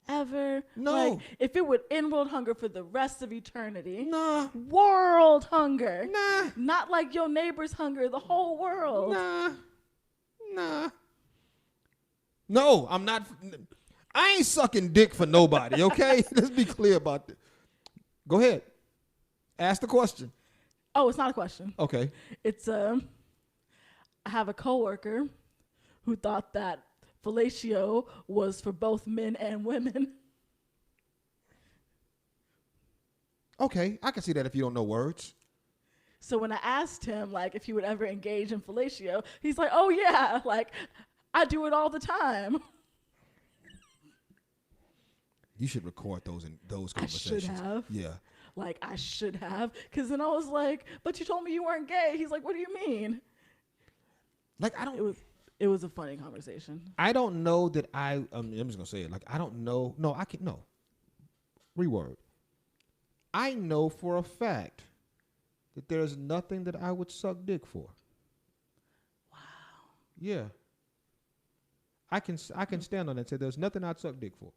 Ever. No. Like, if it would end world hunger for the rest of eternity. Nah. World hunger. Nah. Not like your neighbor's hunger, the whole world. Nah. No, I'm not. I ain't sucking dick for nobody, okay? Let's be clear about this. Go ahead. Ask the question. Oh, it's not a question. Okay. It's, I have a coworker who thought that fellatio was for both men and women. Okay, I can see that if you don't know words. So when I asked him, like, if he would ever engage in fellatio, he's like, oh, yeah, like, I do it all the time. You should record those conversations. I should have. Yeah. Like, I should have. Because then I was like, but you told me you weren't gay. He's like, what do you mean? Like, I don't... It was a funny conversation. I don't know that I'm just going to say it. Like, I don't know. No, I can... No. Reword. I know for a fact that there's nothing that I would suck dick for. Wow. Yeah. I can stand on that and say there's nothing I'd suck dick for.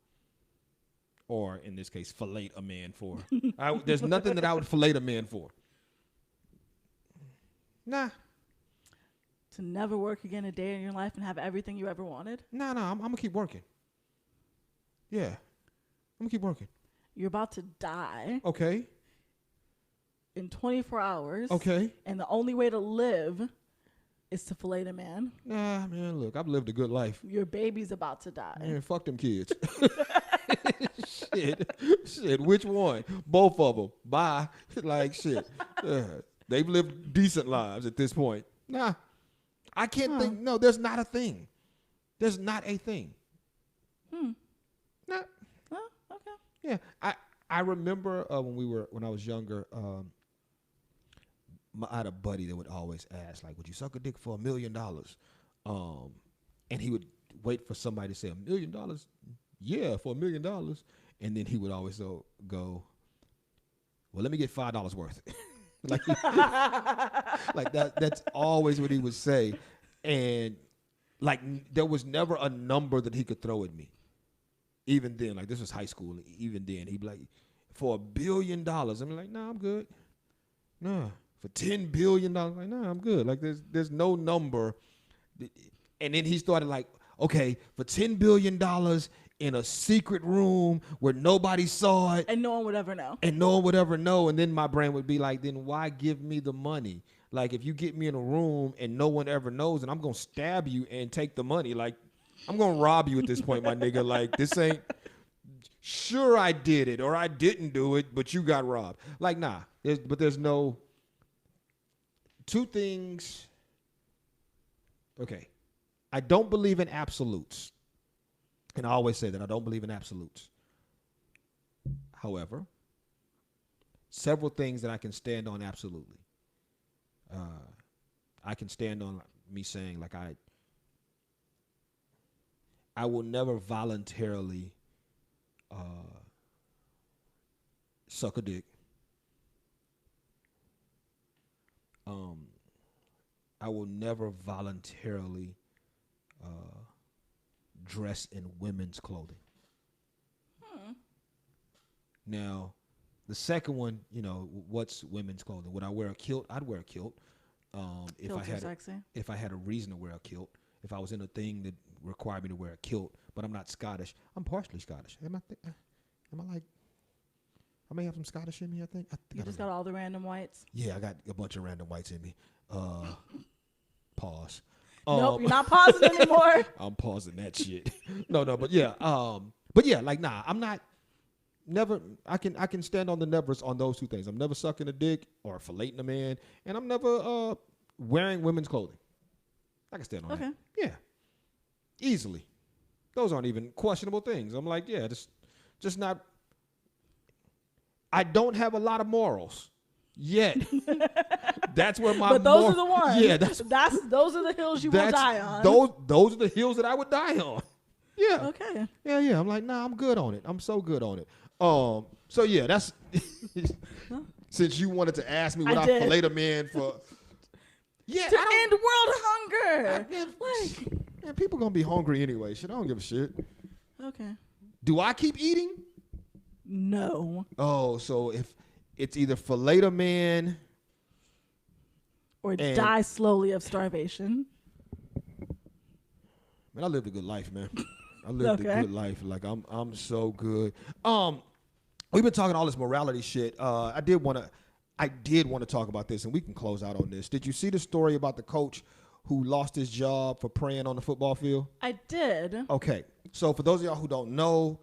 Or, in this case, fellate a man for. There's nothing that I would fellate a man for. Nah. To never work again a day in your life and have everything you ever wanted? No, I'm going to keep working. Yeah. I'm going to keep working. You're about to die. Okay. In 24 hours. Okay. And the only way to live is to fillet a man. Nah, man, look, I've lived a good life. Your baby's about to die. Man, fuck them kids. Shit, which one? Both of them. Bye. Like, shit. They've lived decent lives at this point. Nah. I can't think. No, there's not a thing. There's not a thing. Nah. Oh, okay. Yeah. I remember when I was younger, I had a buddy that would always ask, like, would you suck a dick for $1 million? And he would wait for somebody to say $1 million. Yeah, for $1 million. And then he would always go, well, let me get $5 worth. like that. That's always what he would say. And like, there was never a number that he could throw at me. Even then, like, this was high school. Even then, he'd be like, for $1 billion. I'm like, nah, I'm good. Nah. For $10 billion, like, nah, I'm good. Like, there's no number. And then he started like, okay, for $10 billion in a secret room where nobody saw it. And no one would ever know. And no one would ever know. And then my brain would be like, then why give me the money? Like, if you get me in a room and no one ever knows, and I'm going to stab you and take the money. Like, I'm going to rob you at this point, my nigga. Like, this ain't, sure I did it or I didn't do it, but you got robbed. Like, nah. There's no, two things. Okay. I don't believe in absolutes. And I always say that I don't believe in absolutes. However, several things that I can stand on absolutely. I can stand on me saying, like, I will never voluntarily suck a dick. I will never voluntarily dress in women's clothing. Now, the second one, what's women's clothing? Would I wear a kilt? I'd wear a kilt. If I had a reason to wear a kilt, if I was in a thing that required me to wear a kilt, but I'm not Scottish. I'm partially Scottish. Am I like? I may have some Scottish in me. I think you just got all the random whites. Yeah, I got a bunch of random whites in me. Pause. Nope, you're not pausing anymore. I'm pausing that shit. No, but yeah. Like, nah, I'm not. Never. I can stand on the nevers on those two things. I'm never sucking a dick or filleting a man, and I'm never wearing women's clothing. I can stand on that. Yeah, easily. Those aren't even questionable things. I'm like, yeah, just not. I don't have a lot of morals yet. That's where my. But those are the ones. Yeah, those are the hills you will die on. Those are the hills that I would die on. Yeah. Okay. Yeah. I'm like, nah, I'm good on it. I'm so good on it. So yeah, that's since you wanted to ask me what I fillet a man for. Yeah. To end world hunger. Man, people gonna be hungry anyway. Shit, I don't give a shit. Okay. Do I keep eating? No. Oh, so if it's either fillet a man or die slowly of starvation. Man, I lived a good life, man. I lived a good life. Like, I'm so good. We've been talking all this morality shit. I did want to talk about this, and we can close out on this. Did you see the story about the coach who lost his job for praying on the football field? I did. Okay. So for those of y'all who don't know,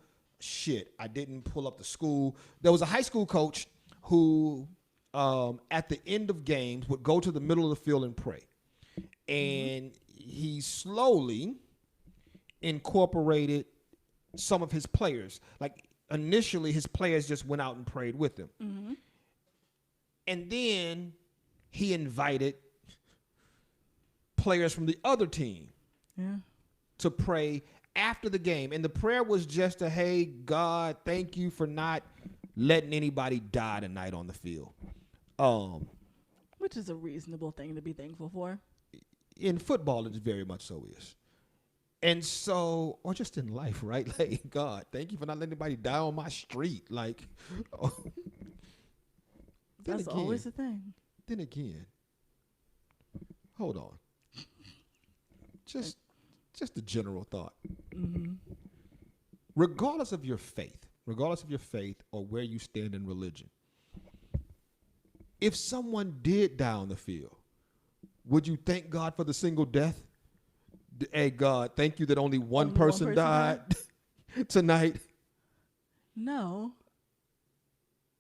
I didn't pull up the school. There was a high school coach who, at the end of games, would go to the middle of the field and pray. And he slowly incorporated some of his players. Like, initially, his players just went out and prayed with him. Mm-hmm. And then he invited players from the other team to pray after the game. And the prayer was just a, hey, God, thank you for not letting anybody die tonight on the field. Which is a reasonable thing to be thankful for. In football, it very much so is. And so, or just in life, right? Like, God, thank you for not letting anybody die on my street. Like, that's always a thing. Then again, hold on. Just a general thought. Mm-hmm. Regardless of your faith or where you stand in religion, if someone did die on the field, would you thank God for the single death? Hey, God, thank you that only one person died tonight. No.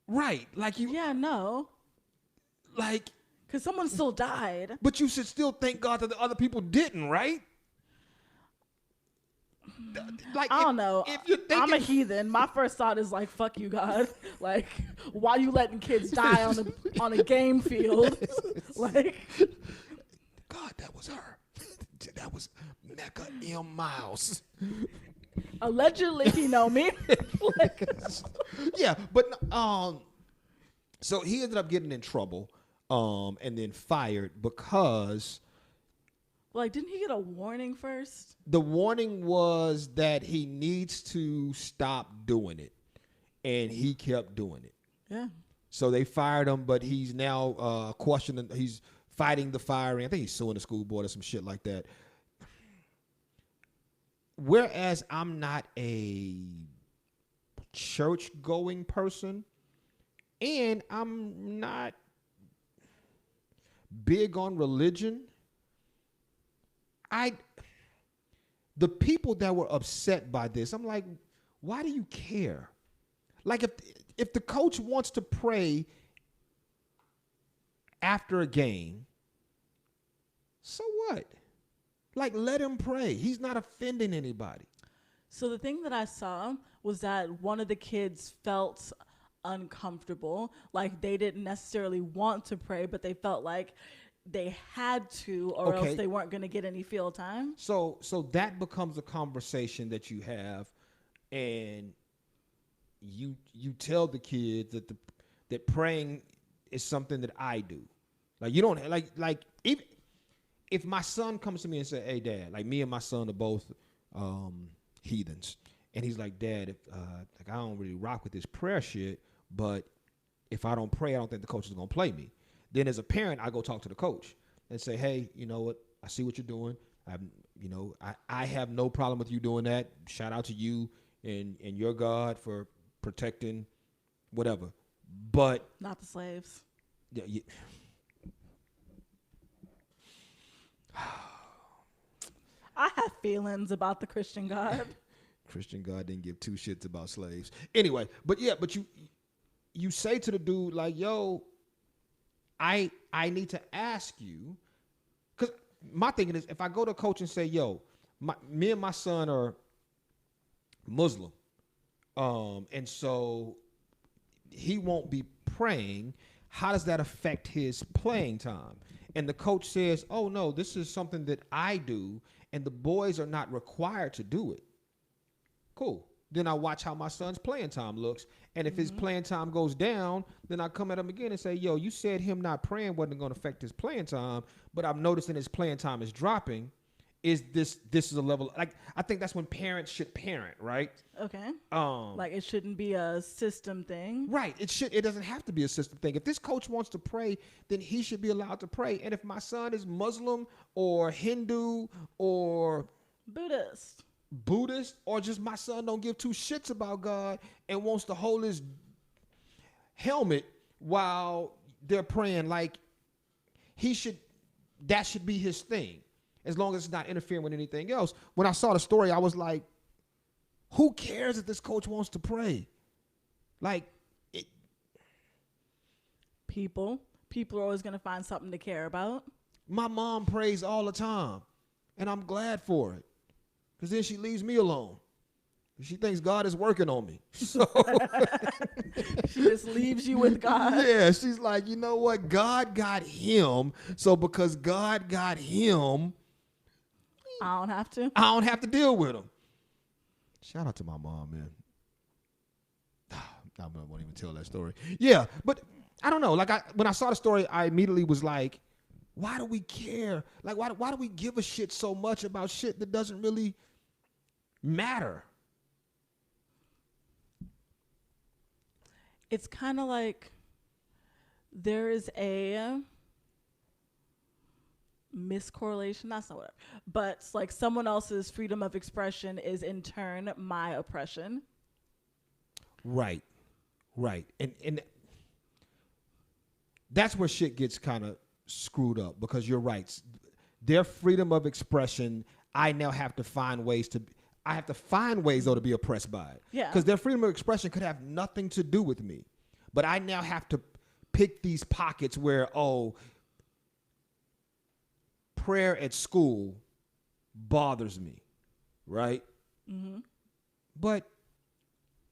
Right. Like you. Yeah, no. Like. Because someone still died. But you should still thank God that the other people didn't, right? Like, I don't know. If you're thinking, I'm a heathen. My first thought is like, fuck you, God. Like, why you letting kids die on a game field? Like. God, that was her. That was MECCA M. Miles. Allegedly, he know me. Like, yeah, but so he ended up getting in trouble, and then fired because. Like, didn't he get a warning first? The warning was that he needs to stop doing it, and he kept doing it. Yeah. So they fired him, but he's now questioning. He's fighting the firing. I think he's suing the school board or some shit like that. whereas I'm not a church-going person, and I'm not big on religion, the people that were upset by this, I'm like, why do you care? Like, if the coach wants to pray after a game, so what? Like, let him pray. He's not offending anybody. So the thing that I saw was that one of the kids felt uncomfortable. Like, they didn't necessarily want to pray, but they felt like they had to, or else they weren't going to get any field time. So that becomes a conversation that you have, and you tell the kids that praying is something that I do. Like, you don't like if my son comes to me and say, "Hey, Dad," like, me and my son are both heathens, and he's like, "Dad, like, I don't really rock with this prayer shit, but if I don't pray, I don't think the coach is gonna play me." Then as a parent, I go talk to the coach and say, "Hey, you know what? I see what you're doing. I have no problem with you doing that. Shout out to you and your God for protecting whatever, but not the slaves." Yeah. I have feelings about the Christian God. Christian God didn't give two shits about slaves. Anyway, but you say to the dude, like, "Yo, I need to ask you," because my thinking is, if I go to a coach and say, "Yo, me and my son are Muslim, and so he won't be praying, how does that affect his playing time?" And the coach says, "Oh, no, this is something that I do, and the boys are not required to do it." Cool. Then I watch how my son's playing time looks. And if his playing time goes down, then I come at him again and say, "Yo, you said him not praying wasn't going to affect his playing time, but I'm noticing his playing time is dropping. Is this is a level," like, I think that's when parents should parent, right? Okay. Like, it shouldn't be a system thing. Right. It doesn't have to be a system thing. If this coach wants to pray, then he should be allowed to pray. And if my son is Muslim or Hindu or Buddhist, or just my son don't give two shits about God and wants to hold his helmet while they're praying, like, that should be his thing, as long as it's not interfering with anything else. When I saw the story, I was like, who cares if this coach wants to pray? Like, people are always going to find something to care about. My mom prays all the time, and I'm glad for it, because then she leaves me alone. She thinks God is working on me. So she just leaves you with God. Yeah, she's like, you know what? God got him. So because God got him, I don't have to. I don't have to deal with him. Shout out to my mom, man. I won't even tell that story. Yeah, but I don't know. Like, when I saw the story, I immediately was like, why do we care? Like, why do we give a shit so much about shit that doesn't really matter? It's kind of like there is a miscorrelation. That's not whatever. But like, someone else's freedom of expression is in turn my oppression. Right. And that's where shit gets kind of screwed up, because you're right. Their freedom of expression, I now have to find ways to... I have to find ways, though, to be oppressed by it. Yeah. Because their freedom of expression could have nothing to do with me. But I now have to pick these pockets where, prayer at school bothers me, right? Mm-hmm. But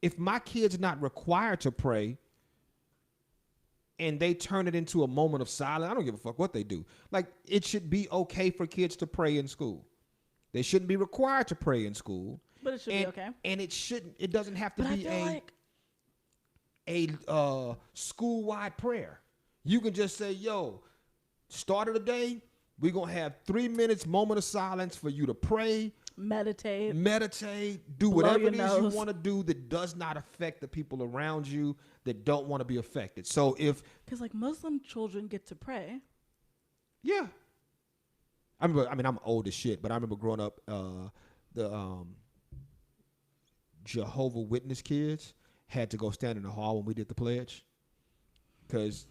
if my kid's not required to pray and they turn it into a moment of silence, I don't give a fuck what they do. Like, it should be okay for kids to pray in school. They shouldn't be required to pray in school. But it should be okay. And it doesn't have to be a school-wide prayer. You can just say, "Yo, start of the day, we're going to have 3 minutes moment of silence for you to pray. Meditate. Do whatever it is you want to do that does not affect the people around you that don't want to be affected." So because like Muslim children get to pray. Yeah. I'm old as shit, but I remember growing up, the Jehovah Witness kids had to go stand in the hall when we did the pledge because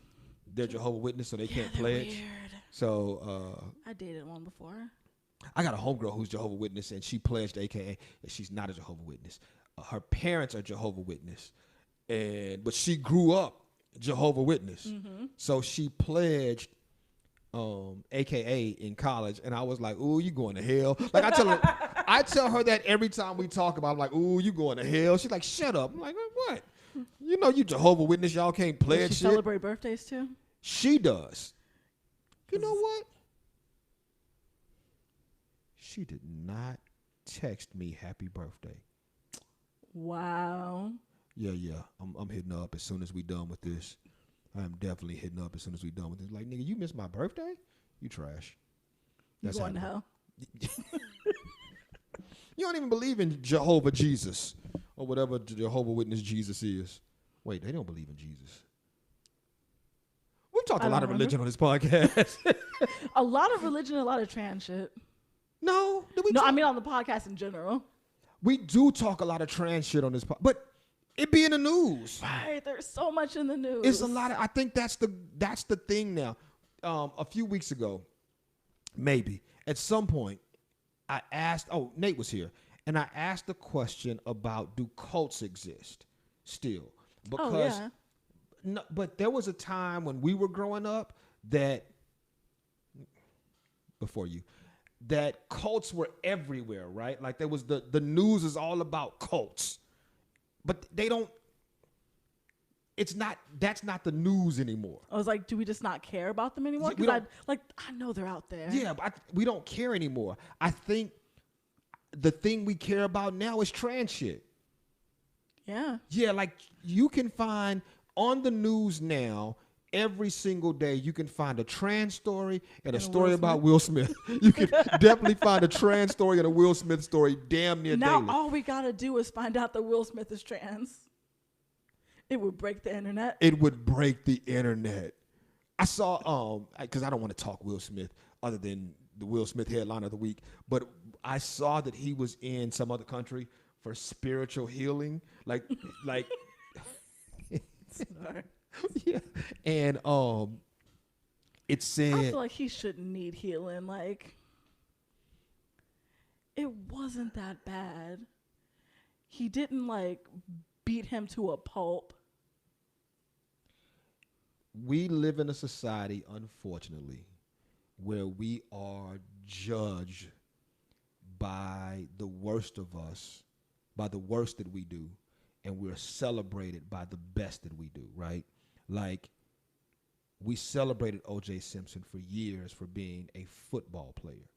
they're Jehovah Witness, so they can't pledge. Weird. So I dated one before. I got a homegirl who's Jehovah Witness, and she pledged, AKA, and she's not a Jehovah Witness. Her parents are Jehovah Witness, but she grew up Jehovah Witness. Mm-hmm. So she pledged, AKA, in college, and I was like, "Ooh, you going to hell?" Like I tell her that every time we talk about it, I'm like, "Ooh, you going to hell?" She's like, "Shut up." I'm like, "What? You know you Jehovah Witness, y'all can't pledge Does she shit." Celebrate birthdays too? She does. You know what? She did not text me happy birthday. Wow. Yeah. I'm hitting her up as soon as we done with this. I'm definitely hitting her up as soon as we done with this. Like, nigga, you missed my birthday? You trash. That's going to hell. You don't even believe in Jehovah Jesus or whatever Jehovah Witness Jesus is. Wait, they don't believe in Jesus. We've talked a lot of religion on this podcast. A lot of religion, a lot of trans shit. No, I mean on the podcast in general. We do talk a lot of trans shit on this podcast, but it be in the news. Right, there's so much in the news. It's a lot of. I think that's the thing now. A few weeks ago, maybe at some point, I asked. Oh, Nate was here, and I asked the question about do cults exist still? Because, no, but there was a time when we were growing up that before you. That cults were everywhere, right? Like there was the news is all about cults, but they don't. That's not the news anymore. I was like, do we just not care about them anymore? Because I know they're out there. Yeah, but we don't care anymore. I think the thing we care about now is trans shit. Yeah. Yeah, like you can find on the news now. Every single day, you can find a trans story and a story about Will Smith. You can definitely find a trans story and a Will Smith story damn near daily. Now all we got to do is find out that Will Smith is trans. It would break the internet. It would break the internet. I saw, because I don't want to talk Will Smith other than the Will Smith headline of the week, but I saw that he was in some other country for spiritual healing. Like. Sorry. Yeah, and it said I feel like he shouldn't need healing. Like, it wasn't that bad. He didn't beat him to a pulp. We live in a society, unfortunately, where we are judged by the worst of us, by the worst that we do, and we're celebrated by the best that we do, right? Like, we celebrated O.J. Simpson for years for being a football player,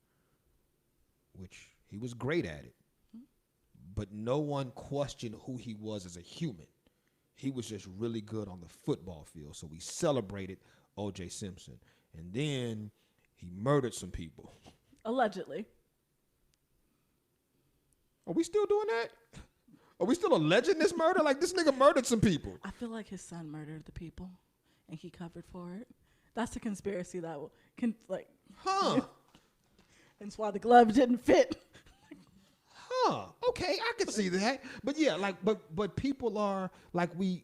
which he was great at it. But no one questioned who he was as a human. He was just really good on the football field. So we celebrated O.J. Simpson. And then he murdered some people. Allegedly. Are we still doing that? Are we still alleging this murder? Like, this nigga murdered some people. I feel like his son murdered the people, and he covered for it. That's a conspiracy that Huh. That's why the glove didn't fit. Huh. Okay, I could see that. But yeah, but people are like we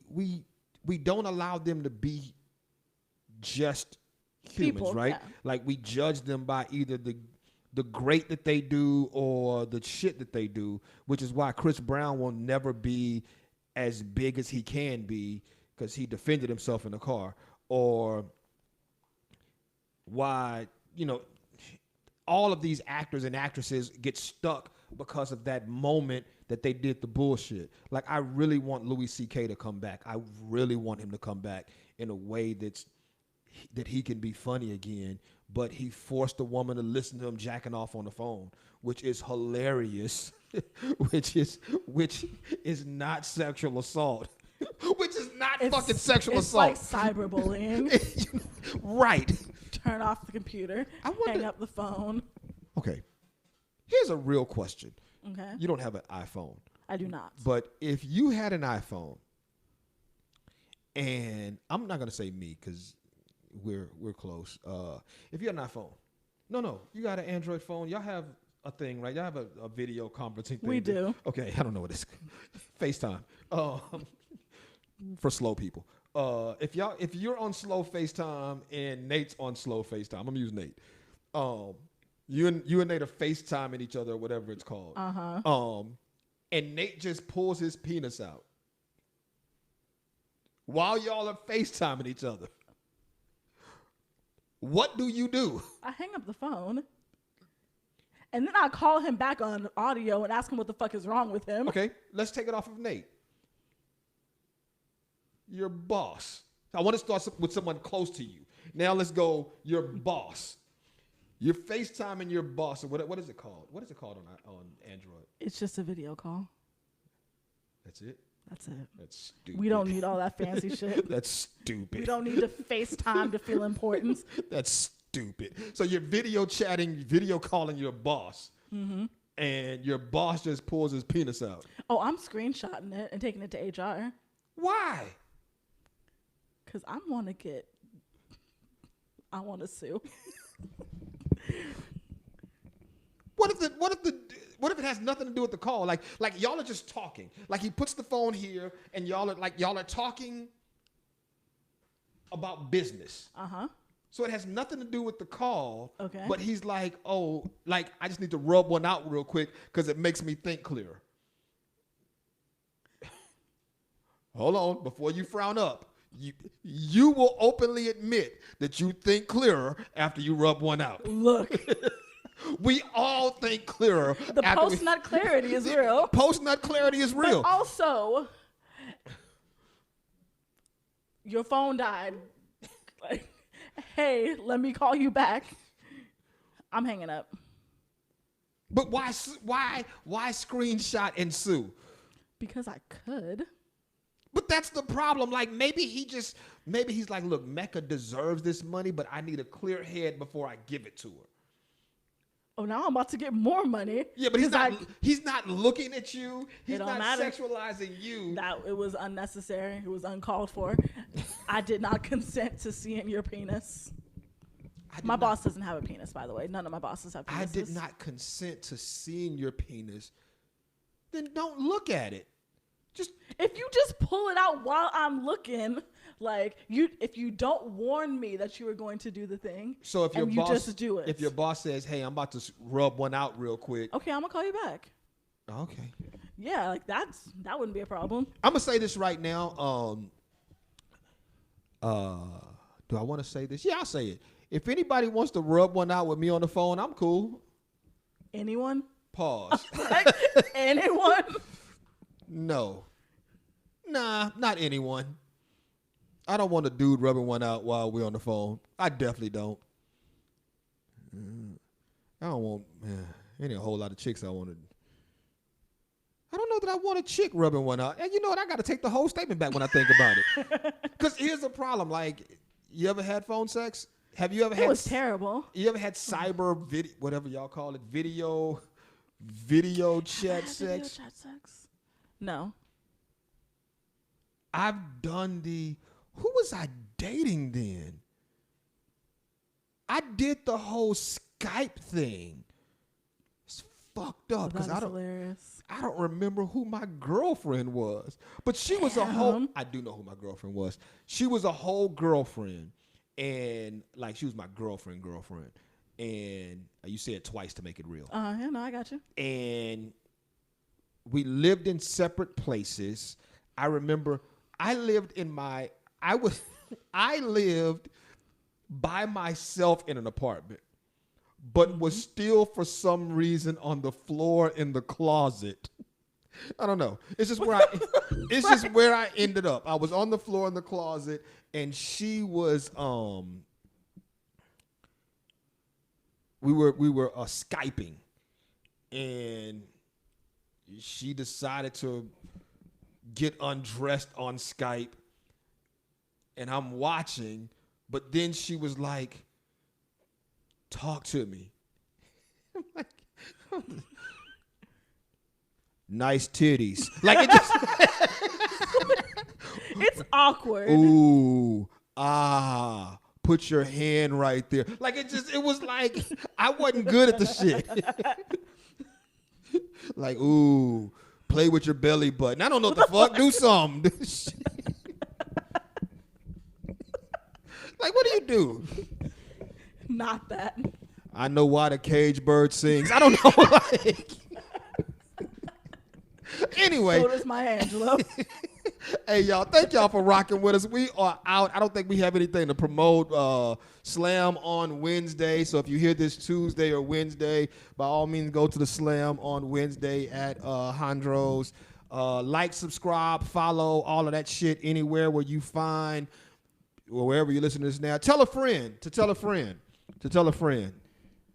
don't allow them to be just humans, people, right? Yeah. Like we judge them by either the great that they do or the shit that they do, which is why Chris Brown will never be as big as he can be because he defended himself in the car, or why, all of these actors and actresses get stuck because of that moment that they did the bullshit. Like, I really want Louis C.K. to come back. I really want him to come back in a way that he can be funny again, but he forced a woman to listen to him jacking off on the phone, which is hilarious, which is not sexual assault, which is not fucking sexual assault. It's like cyberbullying. Right. Turn off the computer, hang up the phone. Okay. Here's a real question. Okay. You don't have an iPhone. I do not. But if you had an iPhone, and I'm not going to say me because we're close. If you had an iPhone, no, you got an Android phone. Y'all have a thing, right? Y'all have a video conferencing thing. We do. Okay, I don't know what it's FaceTime. For slow people. If you're on slow FaceTime and Nate's on slow FaceTime, I'm gonna use Nate. You and Nate are FaceTiming each other or whatever it's called. And Nate just pulls his penis out while y'all are FaceTiming each other. What do you do? I hang up the phone. And then I call him back on audio and ask him what the fuck is wrong with him. Okay, let's take it off of Nate. Your boss. I want to start with someone close to you. Now let's go your boss. You're FaceTiming your boss. Or what is it called? What is it called on Android? It's just a video call. That's it? That's it. That's stupid. We don't need all that fancy shit. That's stupid. We don't need to FaceTime to feel importance. That's stupid. So you're video calling your boss. Mm-hmm. And your boss just pulls his penis out. Oh, I'm screenshotting it and taking it to HR. Why? Because I want to sue. What if it has nothing to do with the call? Like y'all are just talking. Like he puts the phone here and y'all are talking about business. So it has nothing to do with the call. Okay. But he's like, oh, like I just need to rub one out real quick because it makes me think clearer. Hold on, before you frown up. You will openly admit that you think clearer after you rub one out. Look. We all think clearer. The post-nut clarity is real. Post-nut clarity is real. But also, your phone died. Like, hey, let me call you back. I'm hanging up. But why screenshot and sue? Because I could. But that's the problem. Like maybe he's like, look, MECCA deserves this money, but I need a clear head before I give it to her. Oh, now I'm about to get more money. Yeah, but he's not looking at you. He's not sexualizing you. It was unnecessary. It was uncalled for. I did not consent to seeing your penis. My boss doesn't have a penis, by the way. None of my bosses have penises. I did not consent to seeing your penis. Then don't look at it. If you just pull it out while I'm looking, like if you don't warn me that you were going to do the thing, so if your boss just do it. If your boss says, "Hey, I'm about to rub one out real quick," okay, I'm gonna call you back. Okay. Yeah, like that wouldn't be a problem. I'm gonna say this right now. Do I want to say this? Yeah, I'll say it. If anybody wants to rub one out with me on the phone, I'm cool. Anyone? Pause. Like, anyone? No. Nah, not anyone. I don't want a dude rubbing one out while we're on the phone. I definitely don't. I don't want, ain't a whole lot of chicks I don't know that I want a chick rubbing one out. And you know what? I got to take the whole statement back when I think about it. Because here's the problem. Like, you ever had phone sex? Have you ever had? It was terrible. You ever had cyber video, whatever y'all call it, video chat sex? Video chat sex? No. I've done who was I dating then? I did the whole Skype thing. It's fucked up because I don't remember who my girlfriend was. But she was I do know who my girlfriend was. She was a whole girlfriend. And like she was my girlfriend. And you say it twice to make it real. Yeah, no, I got you. And we lived in separate places. I remember I lived by myself in an apartment, but was still for some reason on the floor in the closet. I don't know. It's just where I ended up. I was on the floor in the closet, and she was we were Skyping, and she decided to get undressed on Skype, and I'm watching, but then she was like, talk to me. I'm like, nice titties. Like it just it's awkward. Ooh, put your hand right there. Like it was like I wasn't good at the shit. Like, ooh, play with your belly button. I don't know what the fuck. Do something. Like, what do you do? Not that. I know why the cage bird sings. I don't know. Like, anyway. So does Maya Angelou. Hey, y'all, thank y'all for rocking with us. We are out. I don't think we have anything to promote. Slam on Wednesday. So if you hear this Tuesday or Wednesday, by all means, go to the Slam on Wednesday at Hondros. Like, subscribe, follow, all of that shit anywhere where you find, or wherever you listen to this now. Tell a friend to tell a friend to tell a friend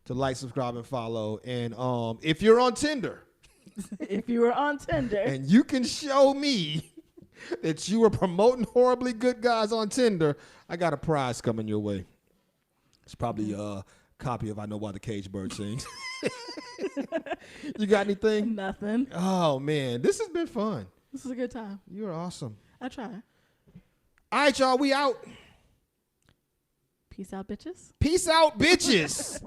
to like, subscribe, and follow. And if you're on Tinder. If you were on Tinder. And you can show me that you were promoting horribly good guys on Tinder, I got a prize coming your way. It's probably a copy of I Know Why the Cage Bird Sings. You got anything? Nothing. Oh, man. This has been fun. This is a good time. You're awesome. I try. All right, y'all. We out. Peace out, bitches. Peace out, bitches.